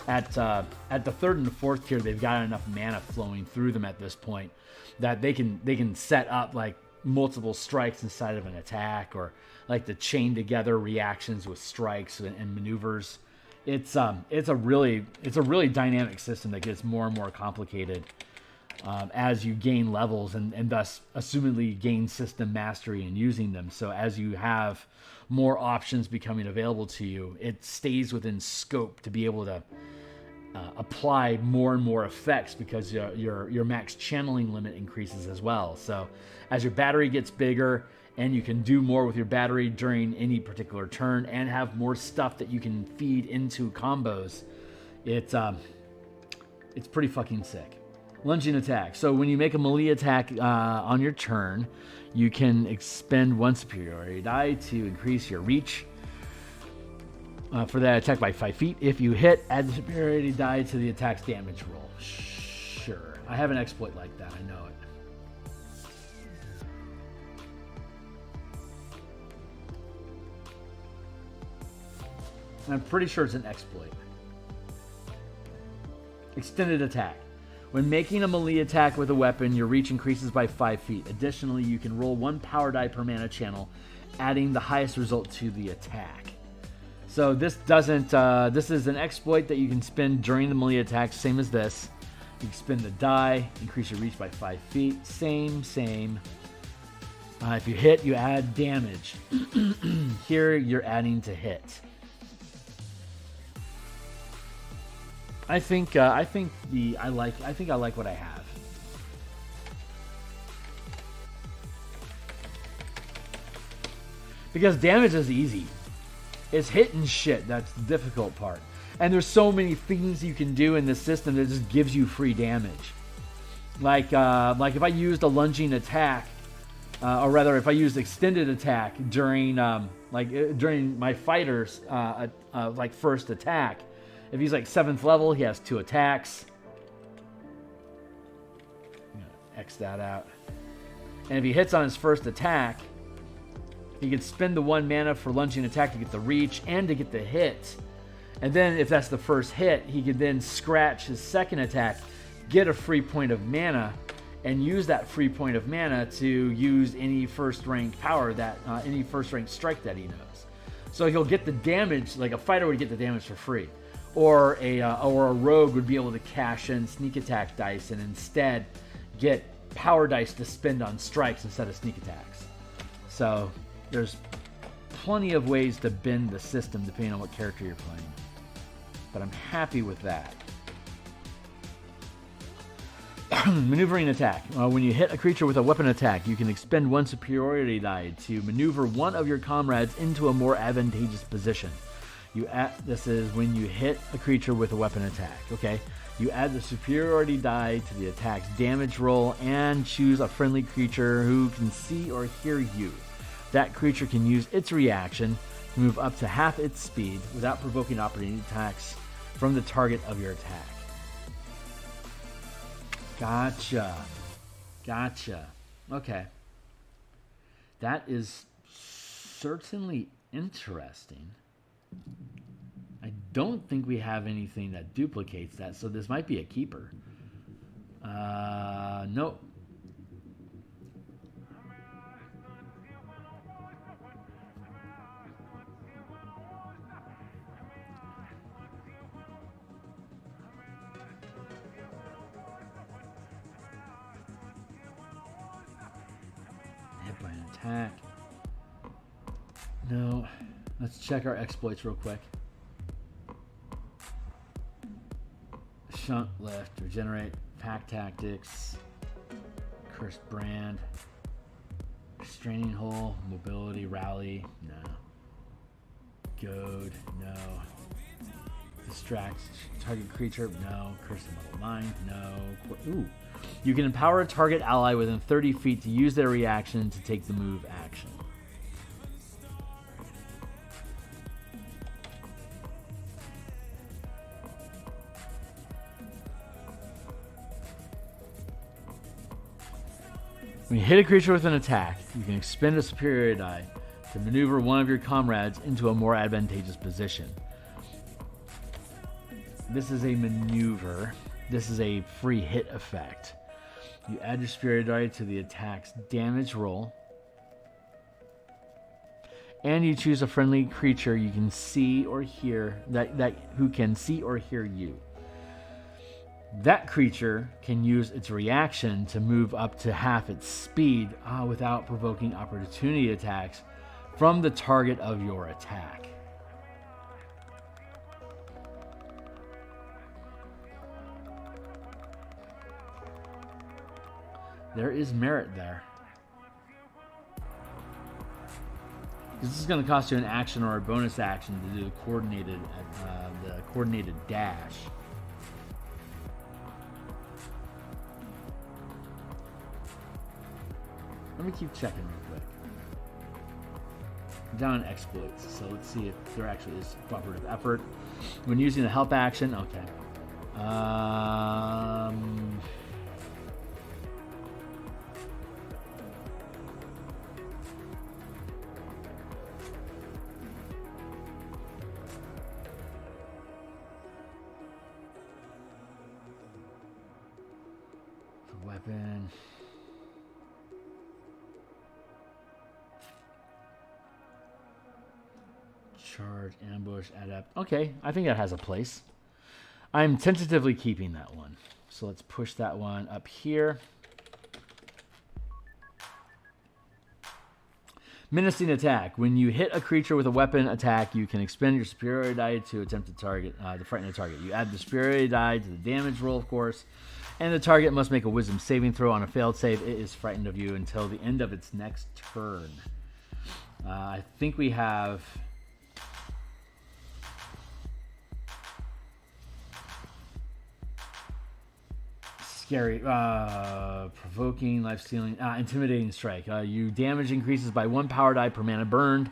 At the 3rd and the 4th tier, they've got enough mana flowing through them at this point that they can set up like multiple strikes inside of an attack, or like the chain together reactions with strikes and maneuvers. It's a really dynamic system that gets more and more complicated as you gain levels, and thus assumedly gain system mastery in using them. So as you have more options becoming available to you, it stays within scope to be able to apply more and more effects, because your max channeling limit increases as well. So as your battery gets bigger and you can do more with your battery during any particular turn and have more stuff that you can feed into combos, it's pretty fucking sick. Lunging attack. So when you make a melee attack on your turn, you can expend one superiority die to increase your reach for that attack by 5 feet. If you hit, add the superiority die to the attack's damage roll. Sure. I have an exploit like that. I know it. And I'm pretty sure it's an exploit. Extended attack. When making a melee attack with a weapon, your reach increases by 5 feet. Additionally, you can roll 1 power die per mana channel, adding the highest result to the attack. So this doesn't. This is an exploit that you can spend during the melee attack, same as this. You can spend the die, increase your reach by 5 feet. Same. If you hit, you add damage. Here, you're adding to hit. I think I like what I have. Because damage is easy. It's hitting shit that's the difficult part. And there's so many things you can do in this system that just gives you free damage. Like if I used a lunging attack, or rather if I used extended attack during during my fighter's first attack. If he's like 7th level, he has 2 attacks. I'm gonna X that out. And if he hits on his first attack, he can spend the 1 mana for lunging attack to get the reach and to get the hit. And then if that's the first hit, he can then scratch his second attack, get a free point of mana, and use that free point of mana to use any first rank power any first rank strike that he knows. So he'll get the damage, like a fighter would get the damage for free. Or a rogue would be able to cash in sneak attack dice and instead get power dice to spend on strikes instead of sneak attacks. So there's plenty of ways to bend the system depending on what character you're playing. But I'm happy with that. Maneuvering attack. When you hit a creature with a weapon attack, you can expend one superiority die to maneuver one of your comrades into a more advantageous position. This is when you hit a creature with a weapon attack. Okay, you add the superiority die to the attack's damage roll and choose a friendly creature who can see or hear you. That creature can use its reaction to move up to half its speed without provoking opportunity attacks from the target of your attack. Gotcha. Okay. That is certainly interesting. I don't think we have anything that duplicates that, so this might be a keeper. Nope. Hit by an attack. No. Let's check our exploits real quick. Shunt lift, regenerate, pack tactics, cursed brand, straining hole, mobility, rally, no. Goad, no. Distract target creature, no. Curse level 9, no. Ooh. You can empower a target ally within 30 feet to use their reaction to take the move action. When you hit a creature with an attack, you can expend a superiority die to maneuver one of your comrades into a more advantageous position. This is a maneuver. This is a free hit effect. You add your superiority die to the attack's damage roll, and you choose a friendly creature you can see or hear who can see or hear you. That creature can use its reaction to move up to half its speed without provoking opportunity attacks from the target of your attack. There is merit there. This is going to cost you an action or a bonus action to do the coordinated dash. Let me keep checking real quick. I'm down on exploits, so let's see if there actually is cooperative effort. When using a help action, okay. Weapon. Charge, ambush, adapt. Okay, I think that has a place. I'm tentatively keeping that one. So let's push that one up here. Menacing attack. When you hit a creature with a weapon attack, you can expend your superiority die to attempt to frighten the target. You add the superiority die to the damage roll, of course, and the target must make a wisdom saving throw. On a failed save, it is frightened of you until the end of its next turn. I think we have... Scary, provoking, life-stealing, intimidating strike. You damage increases by 1 power die per mana burned,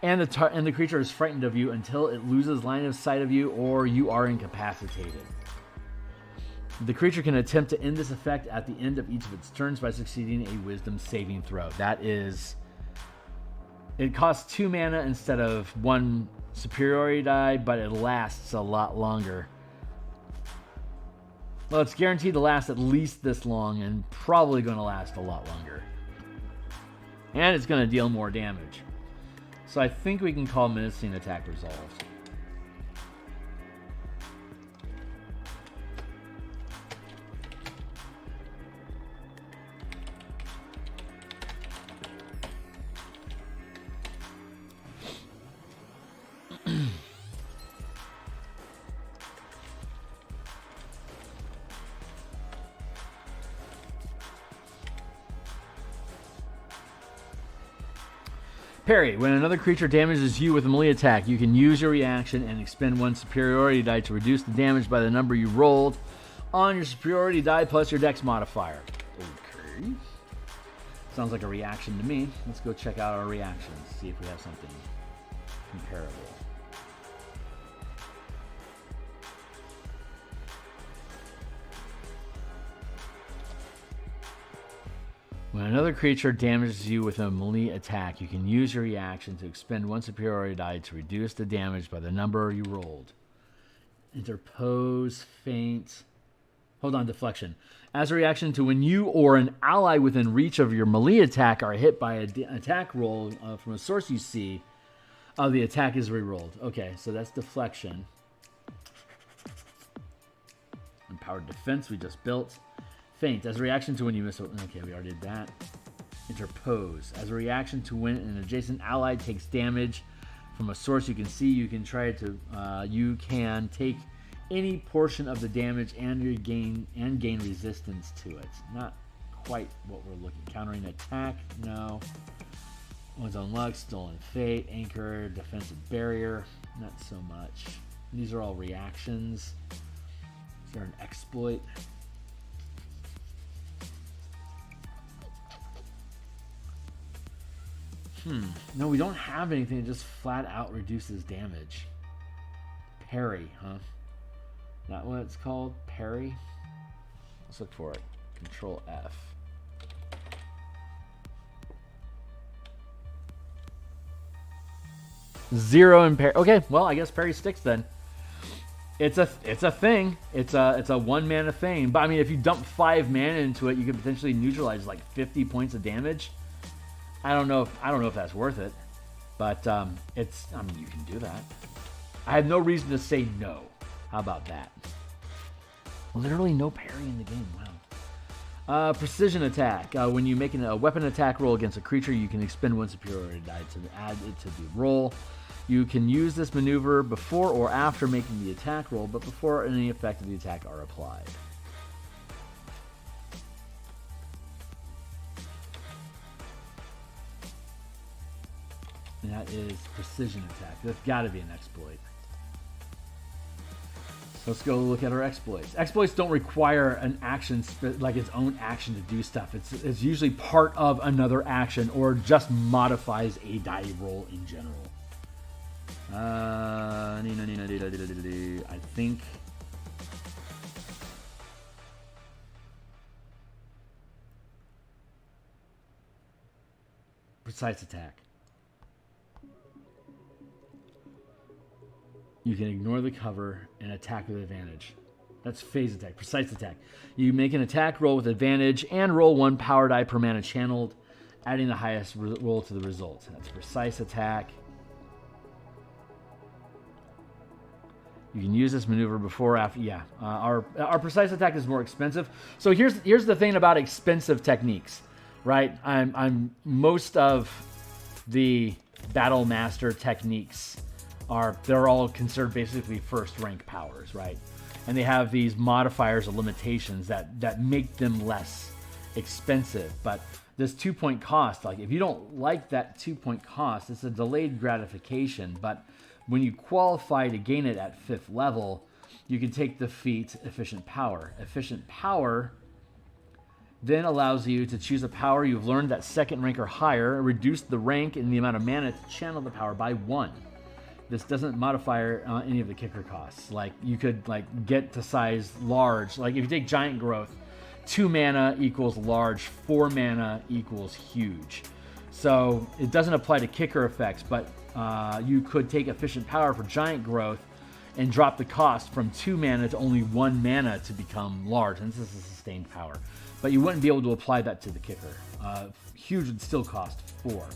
and the creature is frightened of you until it loses line of sight of you or you are incapacitated. The creature can attempt to end this effect at the end of each of its turns by succeeding a wisdom saving throw. That is... It costs 2 mana instead of 1 superiority die, but it lasts a lot longer. Well, it's guaranteed to last at least this long and probably going to last a lot longer. And it's going to deal more damage. So I think we can call menacing attack resolved. Parry. When another creature damages you with a melee attack, you can use your reaction and expend 1 superiority die to reduce the damage by the number you rolled on your superiority die plus your dex modifier. Okay. Sounds like a reaction to me. Let's go check out our reactions, see if we have something comparable. When another creature damages you with a melee attack, you can use your reaction to expend 1 superiority die to reduce the damage by the number you rolled. Interpose, feint. Hold on, deflection. As a reaction to when you or an ally within reach of your melee attack are hit by an attack roll from a source you see, the attack is rerolled. Okay, so that's deflection. Empowered defense we just built. Feint. As a reaction to when you miss... Okay, we already did that. Interpose. As a reaction to when an adjacent ally takes damage from a source you can see, you can try to... you can take any portion of the damage and gain resistance to it. Not quite what we're looking. Countering attack, no. One's own luck, stolen fate, anchor, defensive barrier, not so much. These are all reactions. Is there an exploit? No, we don't have anything that just flat out reduces damage. Parry, huh? Not what it's called? Parry? Let's look for it. Control F. Zero in parry. Okay, well, I guess parry sticks then. It's a thing. It's a 1 mana thing. But I mean, if you dump 5 mana into it, you could potentially neutralize like 50 points of damage. I don't know if that's worth it, but I mean, you can do that. I have no reason to say no. How about that? Literally no parry in the game. Wow. Precision attack. When you make a weapon attack roll against a creature, you can expend 1 superiority die to add it to the roll. You can use this maneuver before or after making the attack roll, but before any effect of the attack are applied. And that is precision attack. That's got to be an exploit. Let's go look at our exploits. Exploits don't require an action, like its own action to do stuff. It's usually part of another action or just modifies a die roll in general. I think... Precise attack. You can ignore the cover and attack with advantage. That's phase attack. Precise attack. You make an attack roll with advantage and roll 1 power die per mana channeled, adding the highest roll to the result. That's precise attack. You can use this maneuver before or after. Yeah, our precise attack is more expensive. So here's the thing about expensive techniques, right? I'm most of the battle master techniques they're all considered basically first rank powers, right? And they have these modifiers or limitations that make them less expensive. But this 2-point cost, like if you don't like that 2-point cost, it's a delayed gratification. But when you qualify to gain it at 5th level, you can take the feat Efficient Power. Efficient Power then allows you to choose a power you've learned that 2nd rank or higher, reduce the rank and the amount of mana to channel the power by 1. This doesn't modify any of the kicker costs. Like you could get to size large. Like if you take giant growth, 2 mana equals large, 4 mana equals huge. So it doesn't apply to kicker effects, but you could take efficient power for giant growth and drop the cost from 2 mana to only 1 mana to become large. And this is a sustained power. But you wouldn't be able to apply that to the kicker. Huge would still cost 4.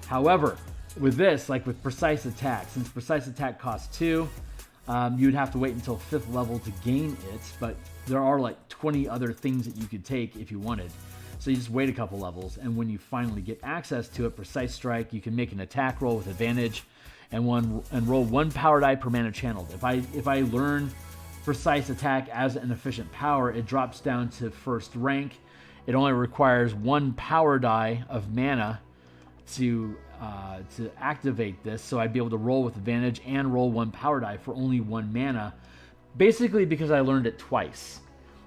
However, with this, like with precise attack, since precise attack costs 2, you'd have to wait until 5th level to gain it, but there are like 20 other things that you could take if you wanted. So you just wait a couple levels, and when you finally get access to it, Precise Strike, you can make an attack roll with advantage and roll 1 power die per mana channeled. If I learn Precise Attack as an efficient power, it drops down to 1st rank. It only requires 1 power die of mana to activate this, so I'd be able to roll with advantage and roll 1 power die for only 1 mana, basically because I learned it twice.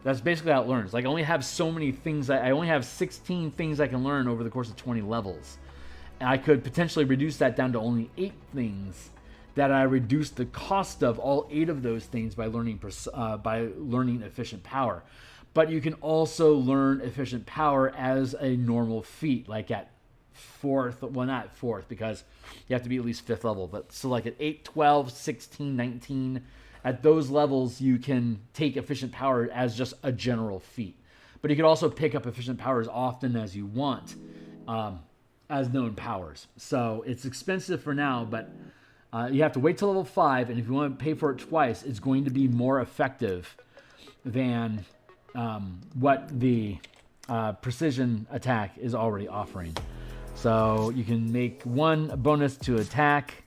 That's basically how it learns. Like, I only have so many things. I only have 16 things I can learn over the course of 20 levels. And I could potentially reduce that down to only 8 things that I reduce the cost of all 8 of those things by learning efficient power. But you can also learn efficient power as a normal feat, like at 4th, well, not 4th, because you have to be at least 5th level, but so like at 8, 12, 16, 19, at those levels, you can take efficient power as just a general feat. But you can also pick up efficient power as often as you want as known powers. So it's expensive for now, but you have to wait till level 5, and if you want to pay for it twice, it's going to be more effective than what the precision attack is already offering. So you can make 1 bonus to attack.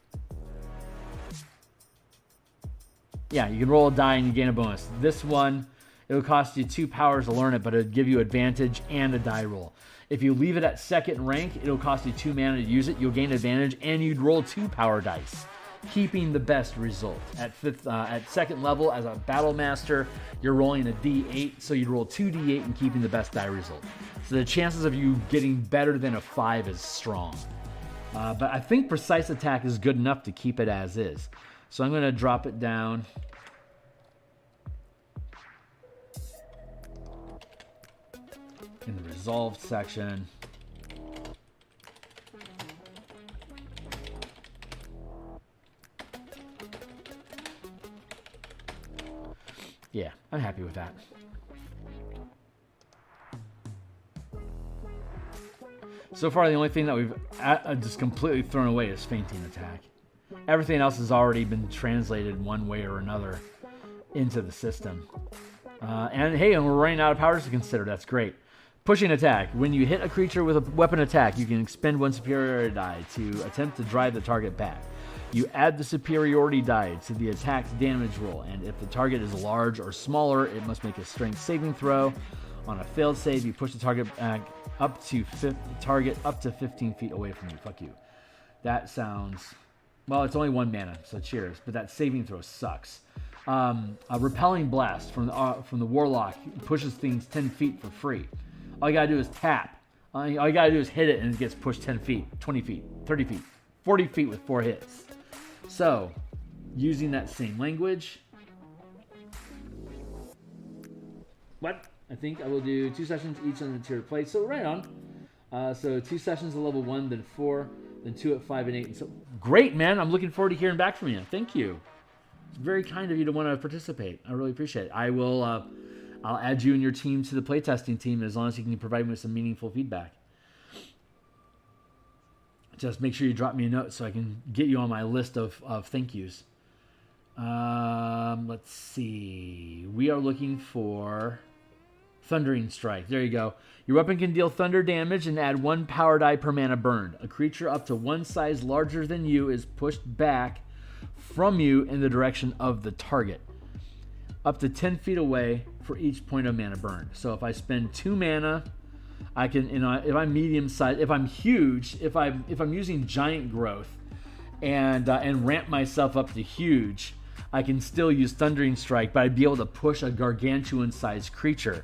Yeah, you can roll a die and you gain a bonus. This one, it'll cost you 2 powers to learn it, but it'll give you advantage and a die roll. If you leave it at 2nd rank, it'll cost you 2 mana to use it. You'll gain advantage, and you'd roll 2 power dice, keeping the best result. At 2nd level, as a battle master, you're rolling a D8, so you'd roll 2 D8 and keeping the best die result. So the chances of you getting better than a 5 is strong. But I think precise attack is good enough to keep it as is. So I'm going to drop it down. In the resolved section. Yeah, I'm happy with that. So far, the only thing that we've just completely thrown away is fainting attack. Everything else has already been translated one way or another into the system. And hey, and we're running out of powers to consider. That's great. Pushing attack. When you hit a creature with a weapon attack, you can expend 1 superiority die to attempt to drive the target back. You add the superiority die to the attack's damage roll, and if the target is large or smaller, it must make a strength saving throw. On a failed save, you push the target back up to 15 feet away from you. Fuck you. That sounds... Well, it's only 1 mana, so cheers. But that saving throw sucks. A repelling blast from the Warlock pushes things 10 feet for free. All you gotta do is tap. All you gotta do is hit it, and it gets pushed 10 feet, 20 feet, 30 feet, 40 feet with 4 hits. So, using that same language... What? I think I will do 2 sessions each on the tiered play. So right on. So 2 sessions at level 1, then 4, then 2 at 5 and 8. And so great, man. I'm looking forward to hearing back from you. Thank you. It's very kind of you to want to participate. I really appreciate it. I will. I'll add you and your team to the playtesting team as long as you can provide me with some meaningful feedback. Just make sure you drop me a note so I can get you on my list of thank yous. Let's see. We are looking for Thundering Strike. There you go. Your weapon can deal thunder damage and add 1 power die per mana burned. A creature up to 1 size larger than you is pushed back from you in the direction of the target, up to 10 feet away for each point of mana burned. So if I spend 2 mana, I can, if I'm medium size, if I'm huge, if I'm using giant growth and ramp myself up to huge, I can still use Thundering Strike, but I'd be able to push a gargantuan sized creature.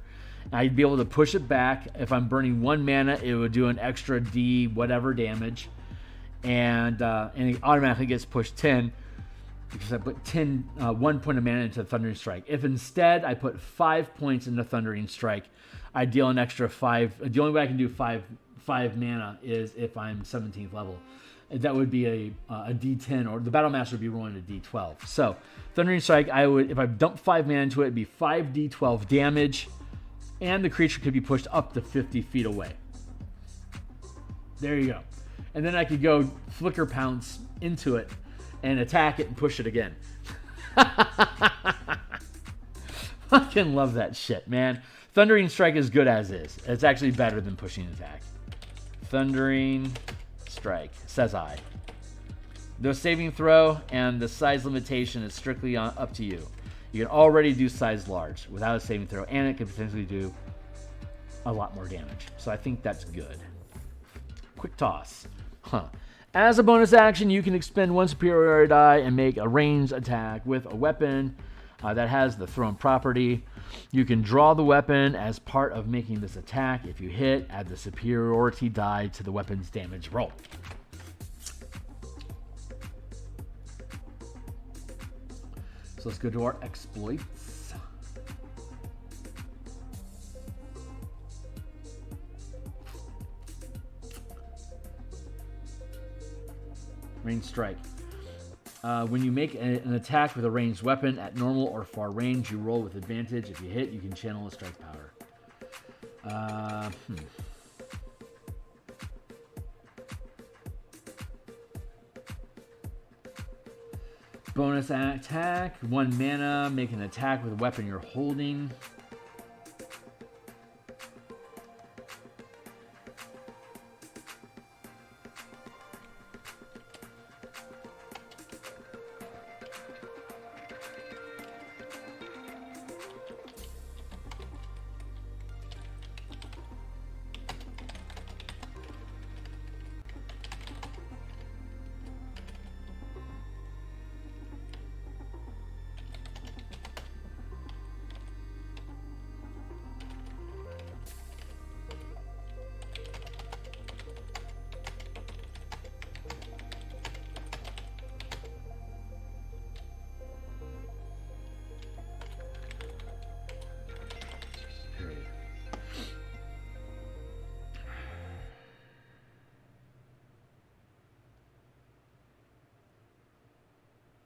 I'd be able to push it back. If I'm burning 1 mana, it would do an extra D whatever damage, and it automatically gets pushed 10 because I put 1 point of mana into Thundering Strike. If instead I put 5 points into Thundering Strike, I deal an extra 5. The only way I can do 5 mana is if I'm 17th level. That would be a D10, or the Battle Master would be rolling a D12. So Thundering Strike, if I dump 5 mana into it, it'd be 5 D12 damage, and the creature could be pushed up to 50 feet away. There you go. And then I could go Flicker Pounce into it and attack it and push it again. Fucking love that shit, man. Thundering Strike is good as is. It's actually better than pushing attack. Thundering Strike, says I. The saving throw and the size limitation is strictly up to you. You can already do size large without a saving throw, and it can potentially do a lot more damage. So I think that's good. Quick toss. As a bonus action, you can expend 1 superiority die and make a ranged attack with a weapon that has the thrown property. You can draw the weapon as part of making this attack. If you hit, add the superiority die to the weapon's damage roll. So let's go to our exploits. Ranged strike. When you make an attack with a ranged weapon at normal or far range, you roll with advantage. If you hit, you can channel a strike power. Bonus attack, 1 mana, make an attack with a weapon you're holding.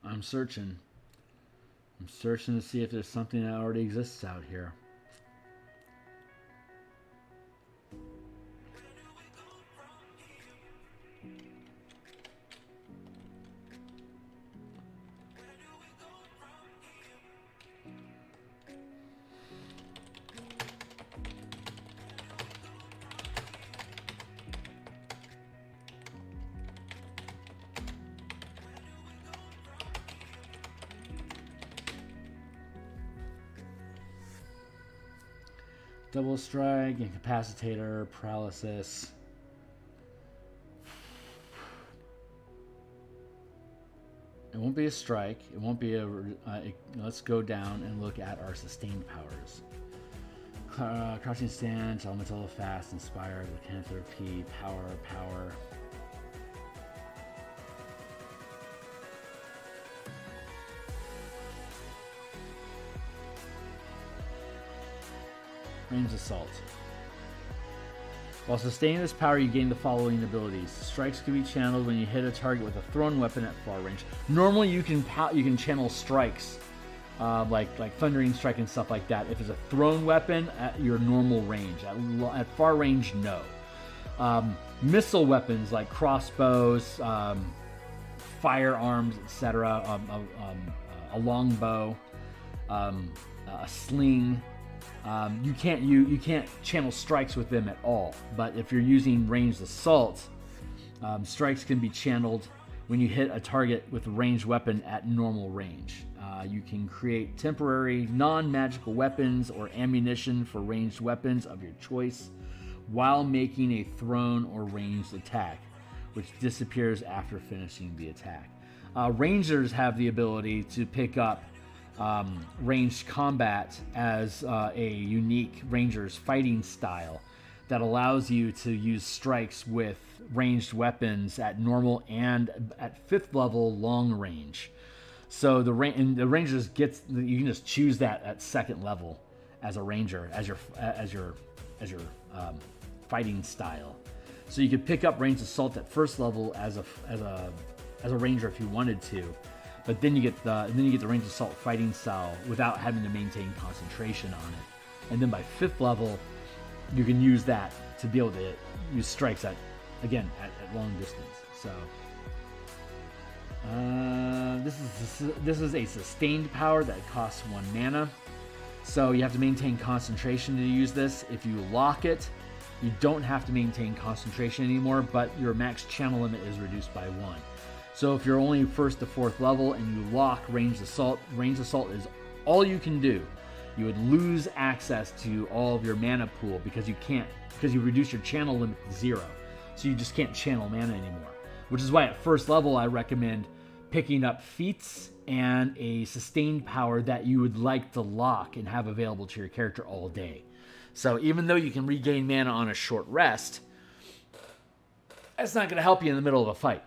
I'm searching. I'm searching to see if there's something that already exists out here. Double strike, incapacitator, paralysis. It won't be a strike. It won't be a. Let's go down and look at our sustained powers. Crouching stance, elemental, fast, inspired, lycanthropy, power. Ranged assault. While sustaining this power, you gain the following abilities. Strikes can be channeled when you hit a target with a thrown weapon at far range. Normally, you can channel strikes, like thundering strike and stuff like that. If it's a thrown weapon at your normal range, at far range, no. Missile weapons like crossbows, firearms, etc. A longbow, a sling. You can't channel strikes with them at all. But if you're using ranged assault, strikes can be channeled when you hit a target with a ranged weapon at normal range. You can create temporary non-magical weapons or ammunition for ranged weapons of your choice while making a thrown or ranged attack, which disappears after finishing the attack. Rangers have the ability to pick up ranged combat as a unique ranger's fighting style that allows you to use strikes with ranged weapons at normal and at 5th level long range. So the rangers you can just choose that at 2nd level as a ranger as your fighting style. So you could pick up ranged assault at 1st level as a ranger if you wanted to. But then you get the ranged assault fighting style without having to maintain concentration on it. And then by 5th level, you can use that to be able to use strikes at long distance. So this is a sustained power that costs 1 mana. So you have to maintain concentration to use this. If you lock it, you don't have to maintain concentration anymore, but your max channel limit is reduced by 1. So if you're only 1st to 4th level and you lock ranged assault is all you can do. You would lose access to all of your mana pool because you reduce your channel limit to 0. So you just can't channel mana anymore. which is why at first level I recommend picking up feats and a sustained power that you would like to lock and have available to your character all day. So even though you can regain mana on a short rest, that's not going to help you in the middle of a fight.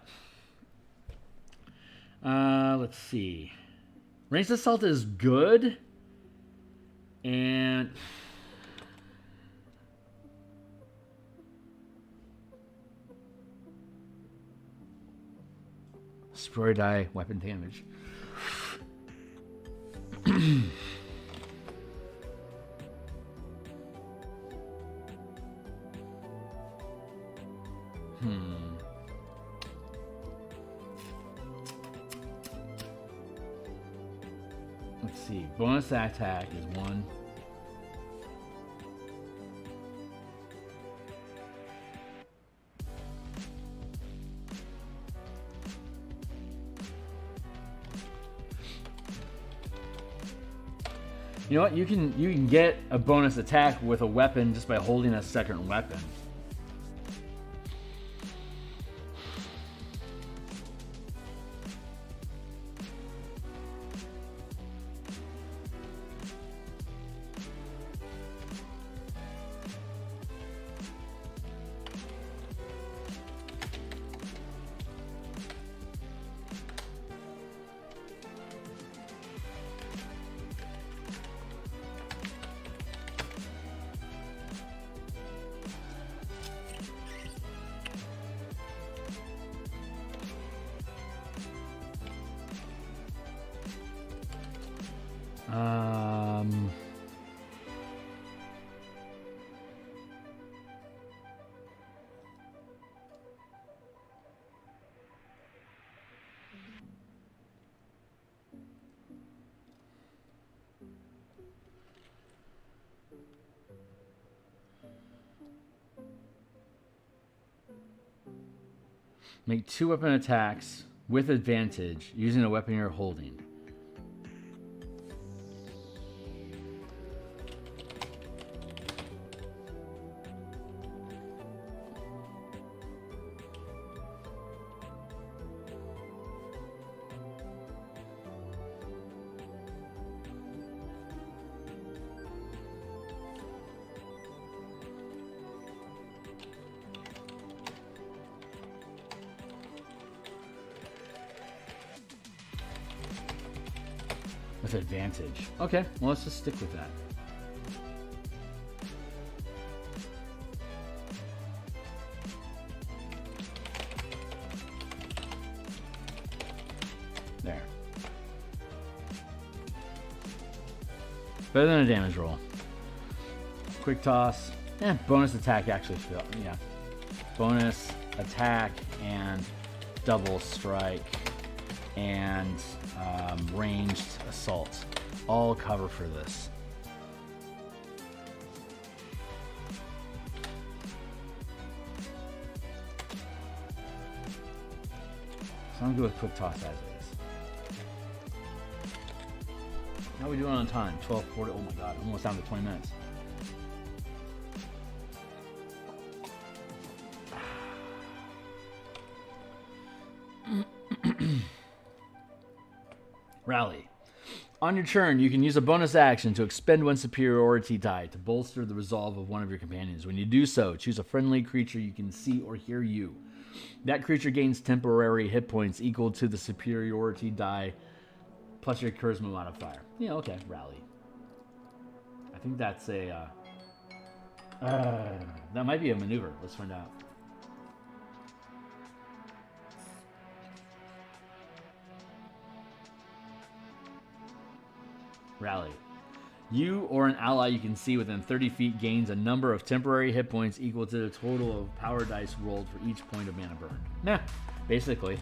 Let's see. Ranged assault is good. And destroy die weapon damage. Let's see. Bonus attack is 1. You know what? You can get a bonus attack with a weapon just by holding a second weapon. Make 2 weapon attacks with advantage using a weapon you're holding. With advantage. Okay, well, let's just stick with that. There. Better than a damage roll. Quick toss. Bonus attack actually feel. Yeah. Bonus attack and double strike and ranged assault. All cover for this. So I'm good with quick toss as is. How are we doing on time? 12:40. Oh my god, almost down to 20 minutes. Rally. On your turn, you can use a bonus action to expend one superiority die to bolster the resolve of one of your companions. When you do so, choose a friendly creature you can see or hear you. That creature gains temporary hit points equal to the superiority die plus your charisma modifier. Yeah, okay, rally. I think that's a... that might be a maneuver. Let's find out. Rally. You or an ally you can see within 30 feet gains a number of temporary hit points equal to the total of power dice rolled for each point of mana burned. Nah, basically.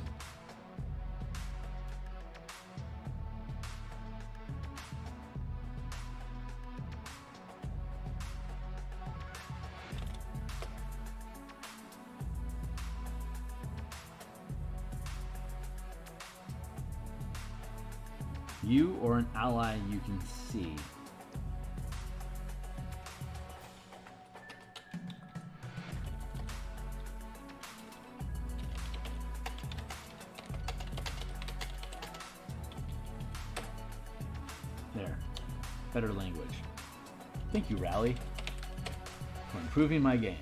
You or an ally you can see. Better language. Thank you, Rally, for improving my game.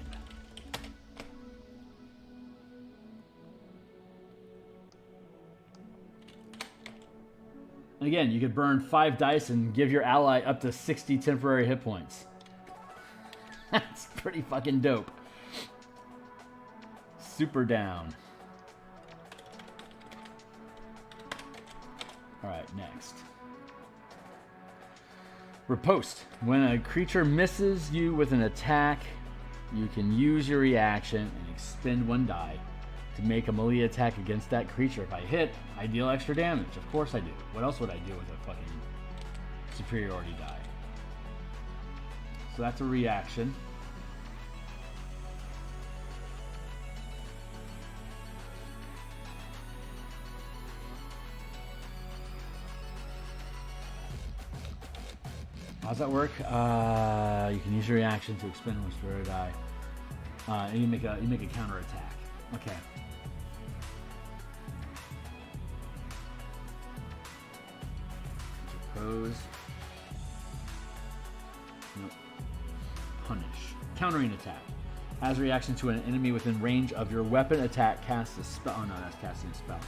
Again, you could burn 5 dice and give your ally up to 60 temporary hit points. That's pretty fucking dope. Super down. Alright, next. Riposte. When a creature misses you with an attack, you can use your reaction and expend 1 die to make a melee attack against that creature. If I hit, I deal extra damage. Of course I do. What else would I do with a fucking superiority die? So that's a reaction. How's that work? You can use your reaction to expend 1 superiority die, and you make a counter attack. Okay. Interpose. Nope. Punish. Countering attack. As a reaction to an enemy within range of your weapon attack, cast a spell. Oh no, that's casting a spell.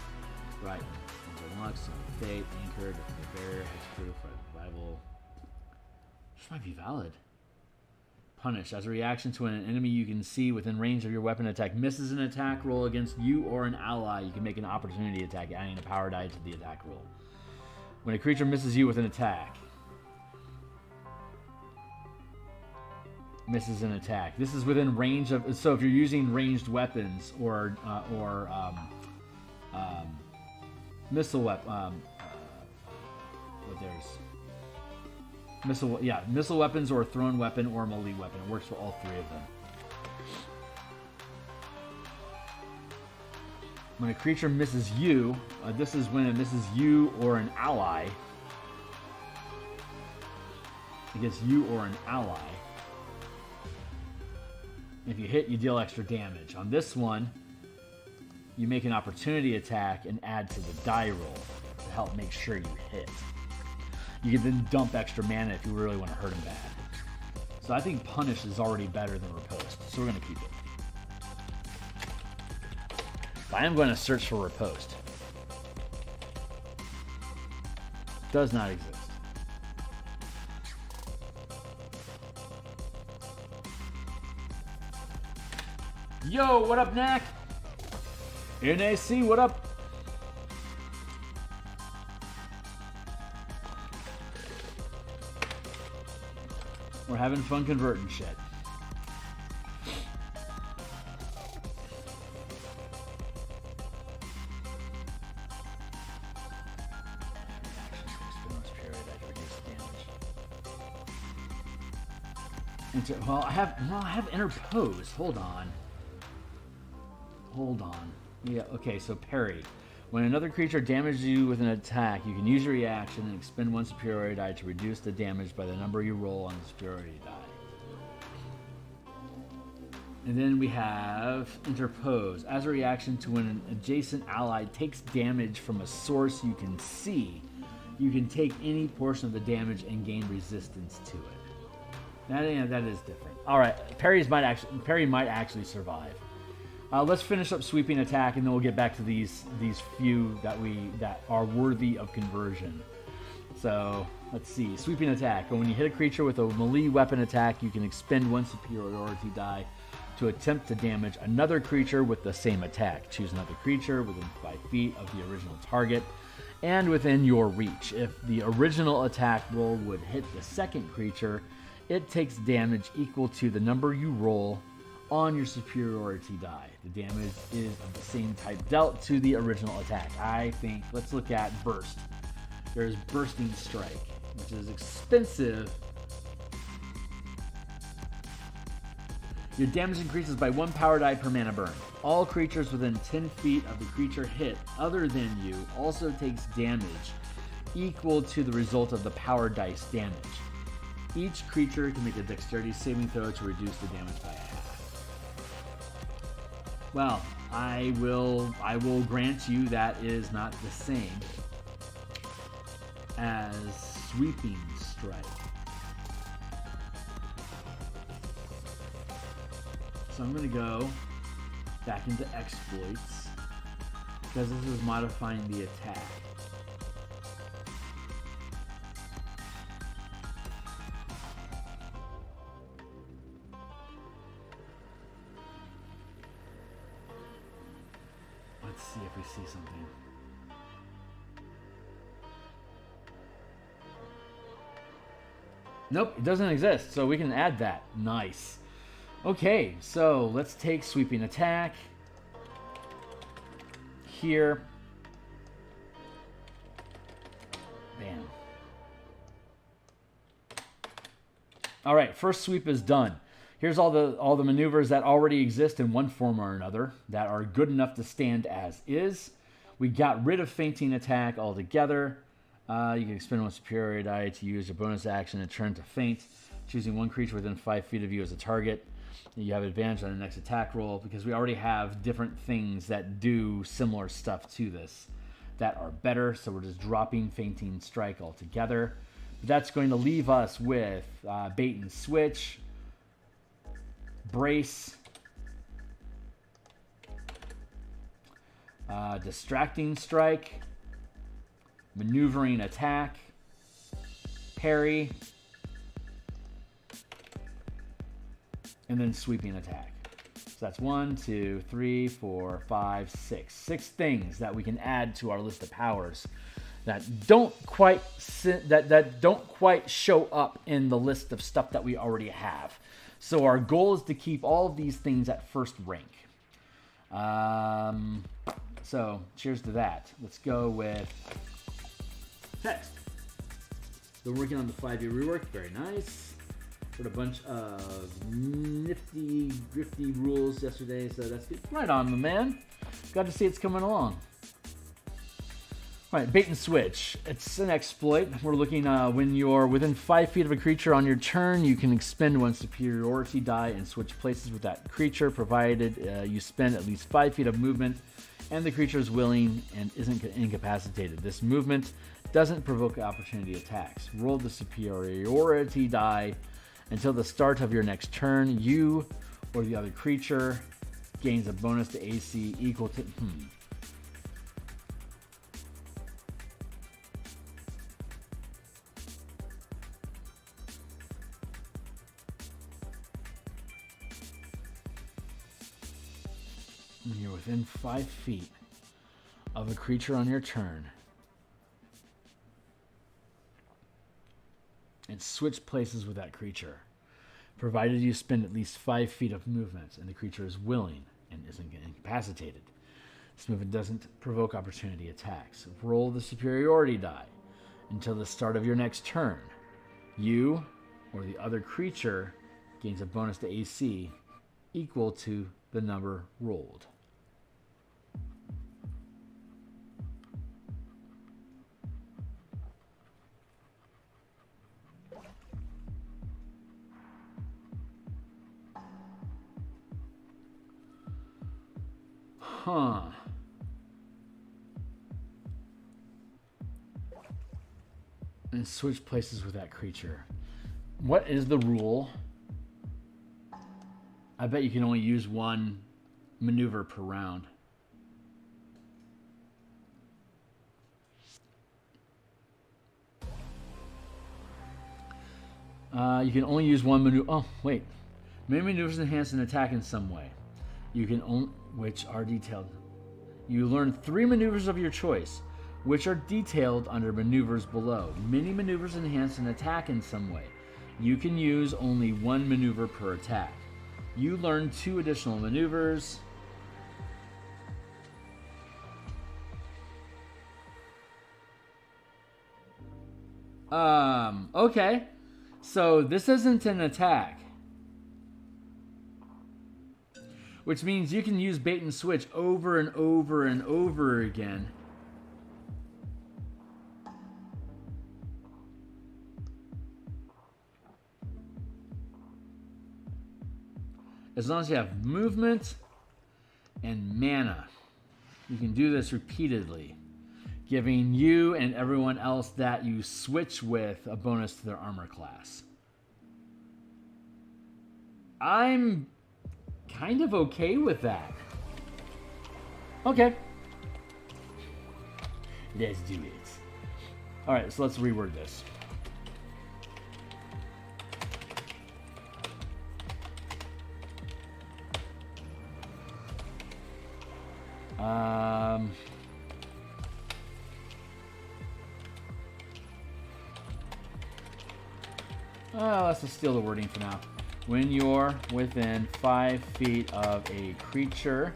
Right. Lux, Fate, Anchored, Barrier, Hexproof, Revival. This might be valid. Punish. As a reaction to an enemy you can see within range of your weapon attack misses an attack roll against you or an ally, you can make an opportunity attack, adding a power die to the attack roll. When a creature misses you with an attack. Misses an attack. This is within range of... So if you're using ranged weapons or missile weapon... there's... Missile weapons or a thrown weapon or a melee weapon. It works for all 3 of them. When a creature misses you, this is when it misses you or an ally. Against you or an ally. If you hit, you deal extra damage. On this one, you make an opportunity attack and add to the die roll to help make sure you hit. You can then dump extra mana if you really want to hurt him bad. So I think Punish is already better than Riposte, so we're going to keep it. But I am going to search for Riposte. Does not exist. Yo, what up, Knack? NAC, what up? We're having fun converting shit. Well, I have interpose. Hold on. Yeah, okay, so parry. When another creature damages you with an attack, you can use your reaction and expend 1 superiority die to reduce the damage by the number you roll on the superiority die. And then we have interpose. As a reaction to when an adjacent ally takes damage from a source you can see, you can take any portion of the damage and gain resistance to it. That is different. All right, parry might actually survive. Let's finish up sweeping attack, and then we'll get back to these few that are worthy of conversion. So let's see, sweeping attack. When you hit a creature with a melee weapon attack, you can expend 1 superiority die to attempt to damage another creature with the same attack. Choose another creature within 5 feet of the original target and within your reach. If the original attack roll would hit the second creature, it takes damage equal to the number you roll on your superiority die. The damage is of the same type dealt to the original attack. I think, let's look at Burst. There's Bursting Strike, which is expensive. Your damage increases by 1 power die per mana burn. All creatures within 10 feet of the creature hit other than you also takes damage equal to the result of the power dice damage. Each creature can make a dexterity saving throw to reduce the damage by half. Well, I will grant you that is not the same as Sweeping Strike. So I'm going to go back into exploits because this is modifying the attack. Let's see if we see something. Nope, it doesn't exist, so we can add that. Nice. Okay, so let's take sweeping attack here. Bam. All right, first sweep is done. Here's all the maneuvers that already exist in one form or another that are good enough to stand as is. We got rid of fainting attack altogether. You can expend one superior die to use your bonus action and turn to faint, choosing one creature within 5 feet of you as a target. You have advantage on the next attack roll because we already have different things that do similar stuff to this that are better. So we're just dropping fainting strike altogether. But that's going to leave us with bait and switch, brace, distracting strike, maneuvering attack, parry, and then sweeping attack. So that's 1, 2, 3, 4, 5, 6. 6 things that we can add to our list of powers that don't quite don't quite show up in the list of stuff that we already have. So our goal is to keep all of these things at first rank. So cheers to that. Let's go with text. Been working on the 5e rework. Very nice. Put a bunch of nifty, grifty rules yesterday, so that's good. Right on, my man. Glad to see it's coming along. All right, bait and switch. It's an exploit. We're looking when you're within 5 feet of a creature on your turn, you can expend one superiority die and switch places with that creature, provided you spend at least 5 feet of movement and the creature is willing and isn't incapacitated. This movement doesn't provoke opportunity attacks. Roll the superiority die until the start of your next turn. You or the other creature gains a bonus to AC equal to... You're within 5 feet of a creature on your turn. And switch places with that creature, provided you spend at least 5 feet of movement and the creature is willing and isn't incapacitated. This movement doesn't provoke opportunity attacks. Roll the superiority die until the start of your next turn. You or the other creature gains a bonus to AC equal to the number rolled. Huh. And switch places with that creature. What is the rule? I bet you can only use one maneuver per round. You can only use one maneuver. Oh, wait. Many maneuvers enhance an attack in some way. You can only, which are detailed. You learn 3 maneuvers of your choice, which are detailed under maneuvers below. Many maneuvers enhance an attack in some way. You can use only 1 maneuver per attack. You learn 2 additional maneuvers. Okay. So this isn't an attack. Which means you can use bait and switch over and over and over again. As long as you have movement and mana, you can do this repeatedly, giving you and everyone else that you switch with a bonus to their armor class. I'm kind of okay with that. Okay. Let's do it. All right, so let's reword this. Let's just steal the wording for now. When you're within 5 feet of a creature,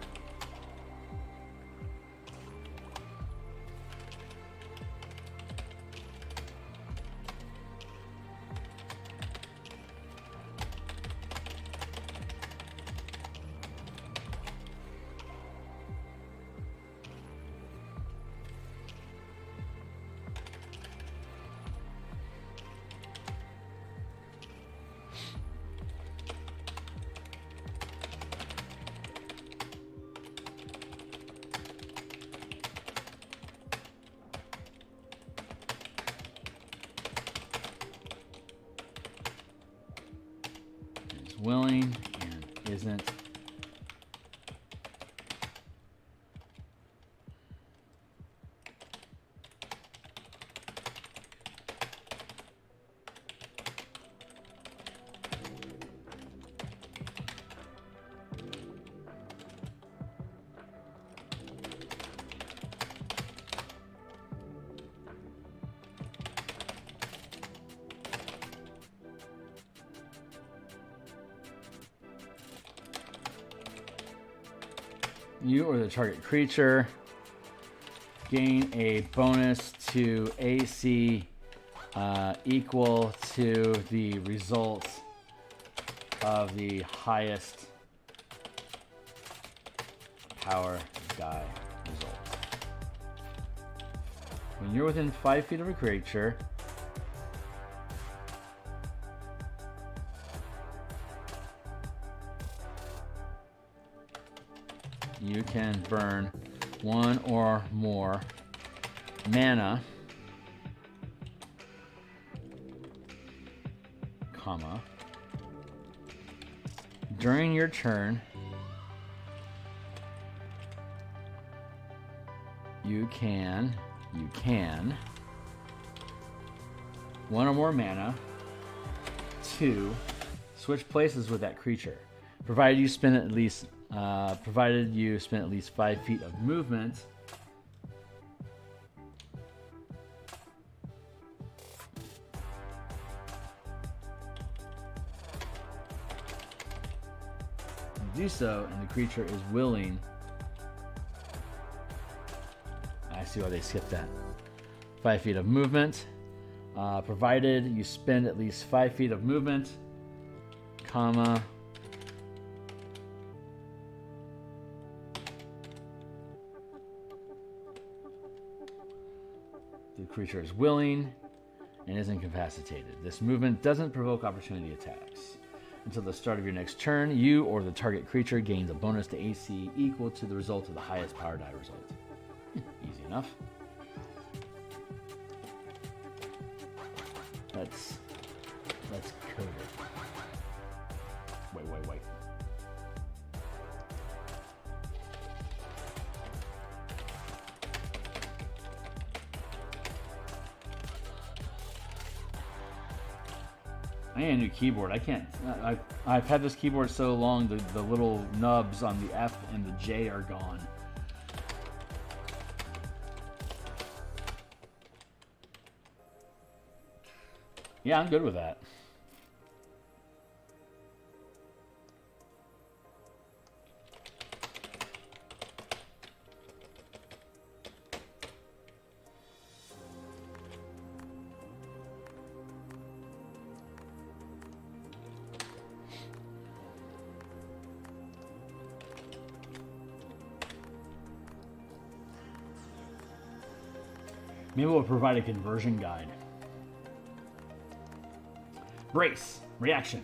willing and isn't you or the target creature gain a bonus to AC equal to the result of the highest power die result. When you're within 5 feet of a creature, you can burn 1 or more mana, comma, during your turn. You can 1 or more mana to switch places with that creature, provided you spend at least 5 feet of movement. Do so, and the creature is willing. I see why they skipped that. 5 feet of movement, provided you spend at least 5 feet of movement, comma, the creature is willing and is incapacitated. This movement doesn't provoke opportunity attacks. Until the start of your next turn, you or the target creature gains a bonus to AC equal to the result of the highest power die result. Easy enough. Let's code it. Wait. I need a new keyboard. I can't. I've had this keyboard so long, the little nubs on the F and the J are gone. Yeah, I'm good with that. Maybe we'll provide a conversion guide. Brace. Reaction.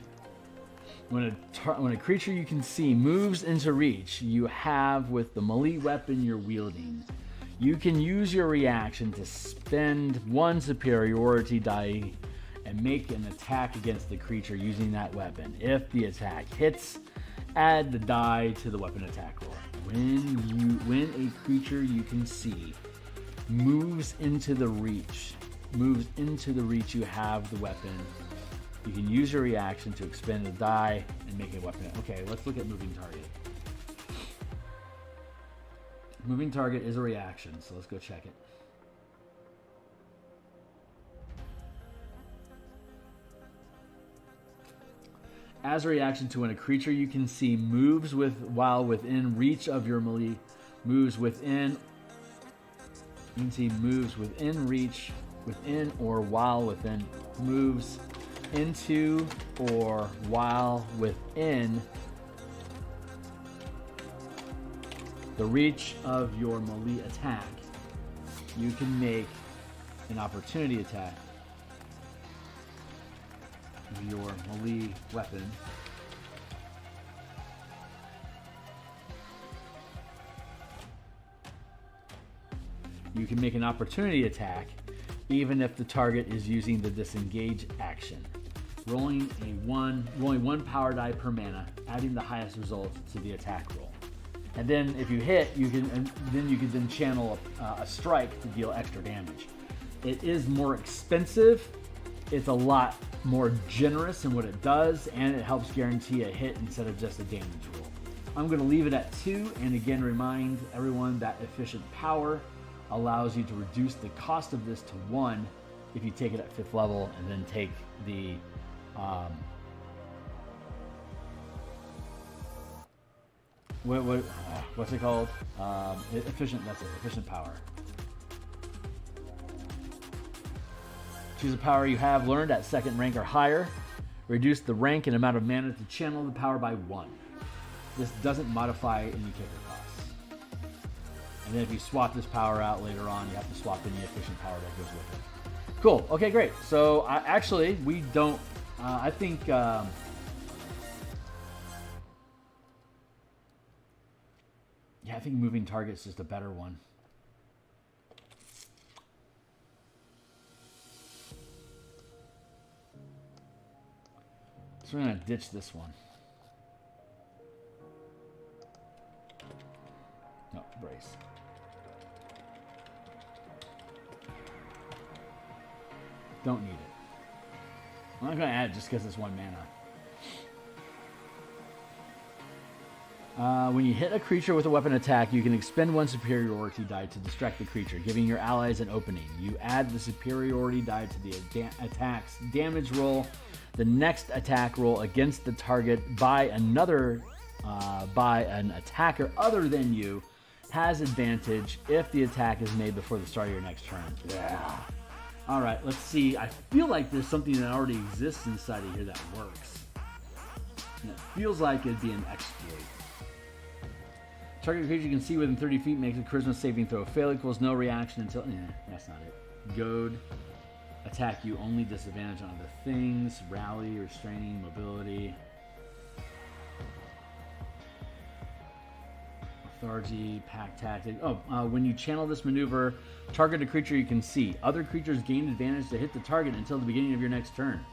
When a creature you can see moves into reach, you have with the melee weapon you're wielding, you can use your reaction to spend 1 superiority die and make an attack against the creature using that weapon. If the attack hits add the die to the weapon attack roll. When a creature you can see moves into the reach, you have the weapon. You can use your reaction to expend the die and make a weapon. Okay, let's look at moving target. Moving target is a reaction, so let's go check it. As a reaction to when a creature you can see moves while within reach of your melee, moves within reach, within or while within, moves into or while within the reach of your melee attack, you can make an opportunity attack of your melee weapon. You can make an opportunity attack even if the target is using the disengage action. Rolling one power die per mana, adding the highest result to the attack roll. And then if you hit, you can channel a strike to deal extra damage. It is more expensive. It's a lot more generous in what it does, and it helps guarantee a hit instead of just a damage roll. I'm going to leave it at 2, and again remind everyone that efficient power allows you to reduce the cost of this to 1 if you take it at 5th level, and then take the what's it called? Efficient. That's it. Efficient power. Choose a power you have learned at 2nd rank or higher. Reduce the rank and amount of mana to channel the power by 1. This doesn't modify any kicker costs. And then if you swap this power out later on, you have to swap in the efficient power that goes with it. Cool. Okay, great. So actually, we don't. I think. Yeah, I think moving target is just a better one. So we're going to ditch this one. No, brace. Don't need it. I'm not going to add it just because it's 1 mana. When you hit a creature with a weapon attack, you can expend 1 superiority die to distract the creature, giving your allies an opening. You add the superiority die to the attack's damage roll. The next attack roll against the target by an attacker other than you has advantage if the attack is made before the start of your next turn. Yeah. All right, let's see. I feel like there's something that already exists inside of here that works. And it feels like it'd be an exploit. Target creature you can see within 30 feet makes a charisma saving throw. Fail equals no reaction until... that's not it. Goad. Attack you, only disadvantage on other things. Rally, restraining, mobility. Theurgy, pack tactic. When you channel this maneuver, target a creature you can see. Other creatures gain advantage to hit the target until the beginning of your next turn.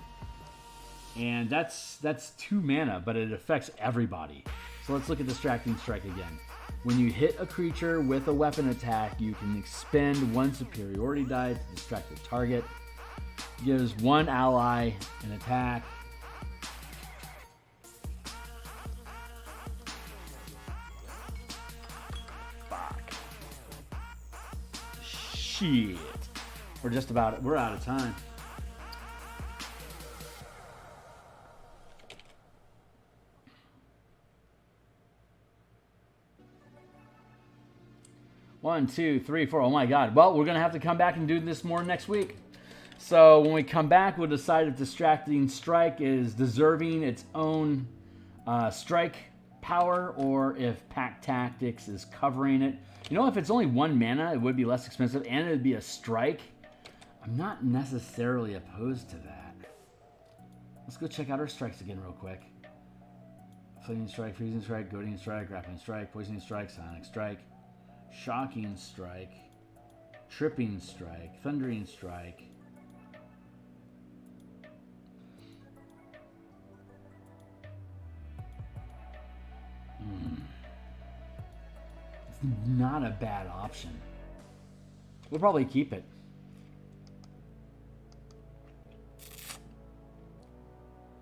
And that's 2 mana, but it affects everybody. So let's look at Distracting Strike again. When you hit a creature with a weapon attack, you can expend 1 superiority die to distract the target. Gives 1 ally an attack. Fuck. Shit. We're out of time. One, two, three, four. Oh my God. Well, we're going to have to come back and do this more next week. So when we come back, we'll decide if Distracting Strike is deserving its own strike power, or if Pack Tactics is covering it. You know, if it's only 1 mana, it would be less expensive, and it would be a strike. I'm not necessarily opposed to that. Let's go check out our strikes again real quick. Flaming Strike, Freezing Strike, Goading Strike, Grappling Strike, Poisoning Strike, Sonic Strike, Shocking Strike, Tripping Strike, Thundering Strike. not a bad option. We'll probably keep it.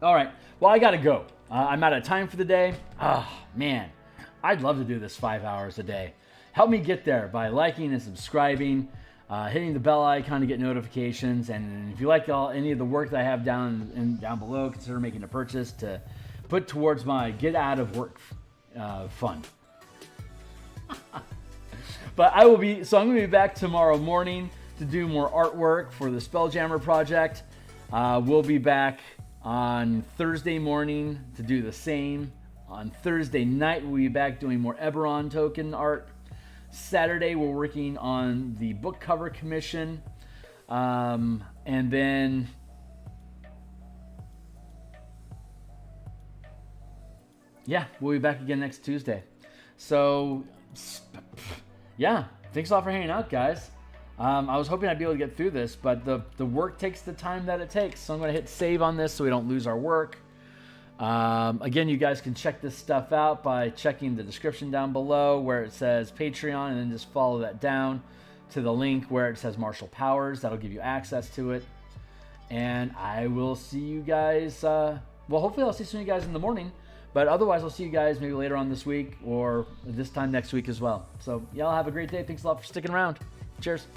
All right. Well, I got to go. I'm out of time for the day. Oh, man. I'd love to do this 5 hours a day. Help me get there by liking and subscribing, hitting the bell icon to get notifications. And if you like any of the work that I have down below, consider making a purchase to put towards my get out of work fund. But I'm going to be back tomorrow morning to do more artwork for the Spelljammer project. We'll be back on Thursday morning to do the same. On Thursday night, we'll be back doing more Eberron token art. Saturday, we're working on the book cover commission. And then... yeah, we'll be back again next Tuesday. So, yeah, thanks a lot for hanging out, guys. I was hoping I'd be able to get through this, but the work takes the time that it takes. So I'm going to hit save on this so we don't lose our work. Again, you guys can check this stuff out by checking the description down below where it says Patreon, and then just follow that down to the link where it says Martial Powers. That'll give you access to it. And I will see you guys, well, hopefully I'll see some of you guys in the morning. But otherwise, I'll see you guys maybe later on this week or this time next week as well. So y'all have a great day. Thanks a lot for sticking around. Cheers.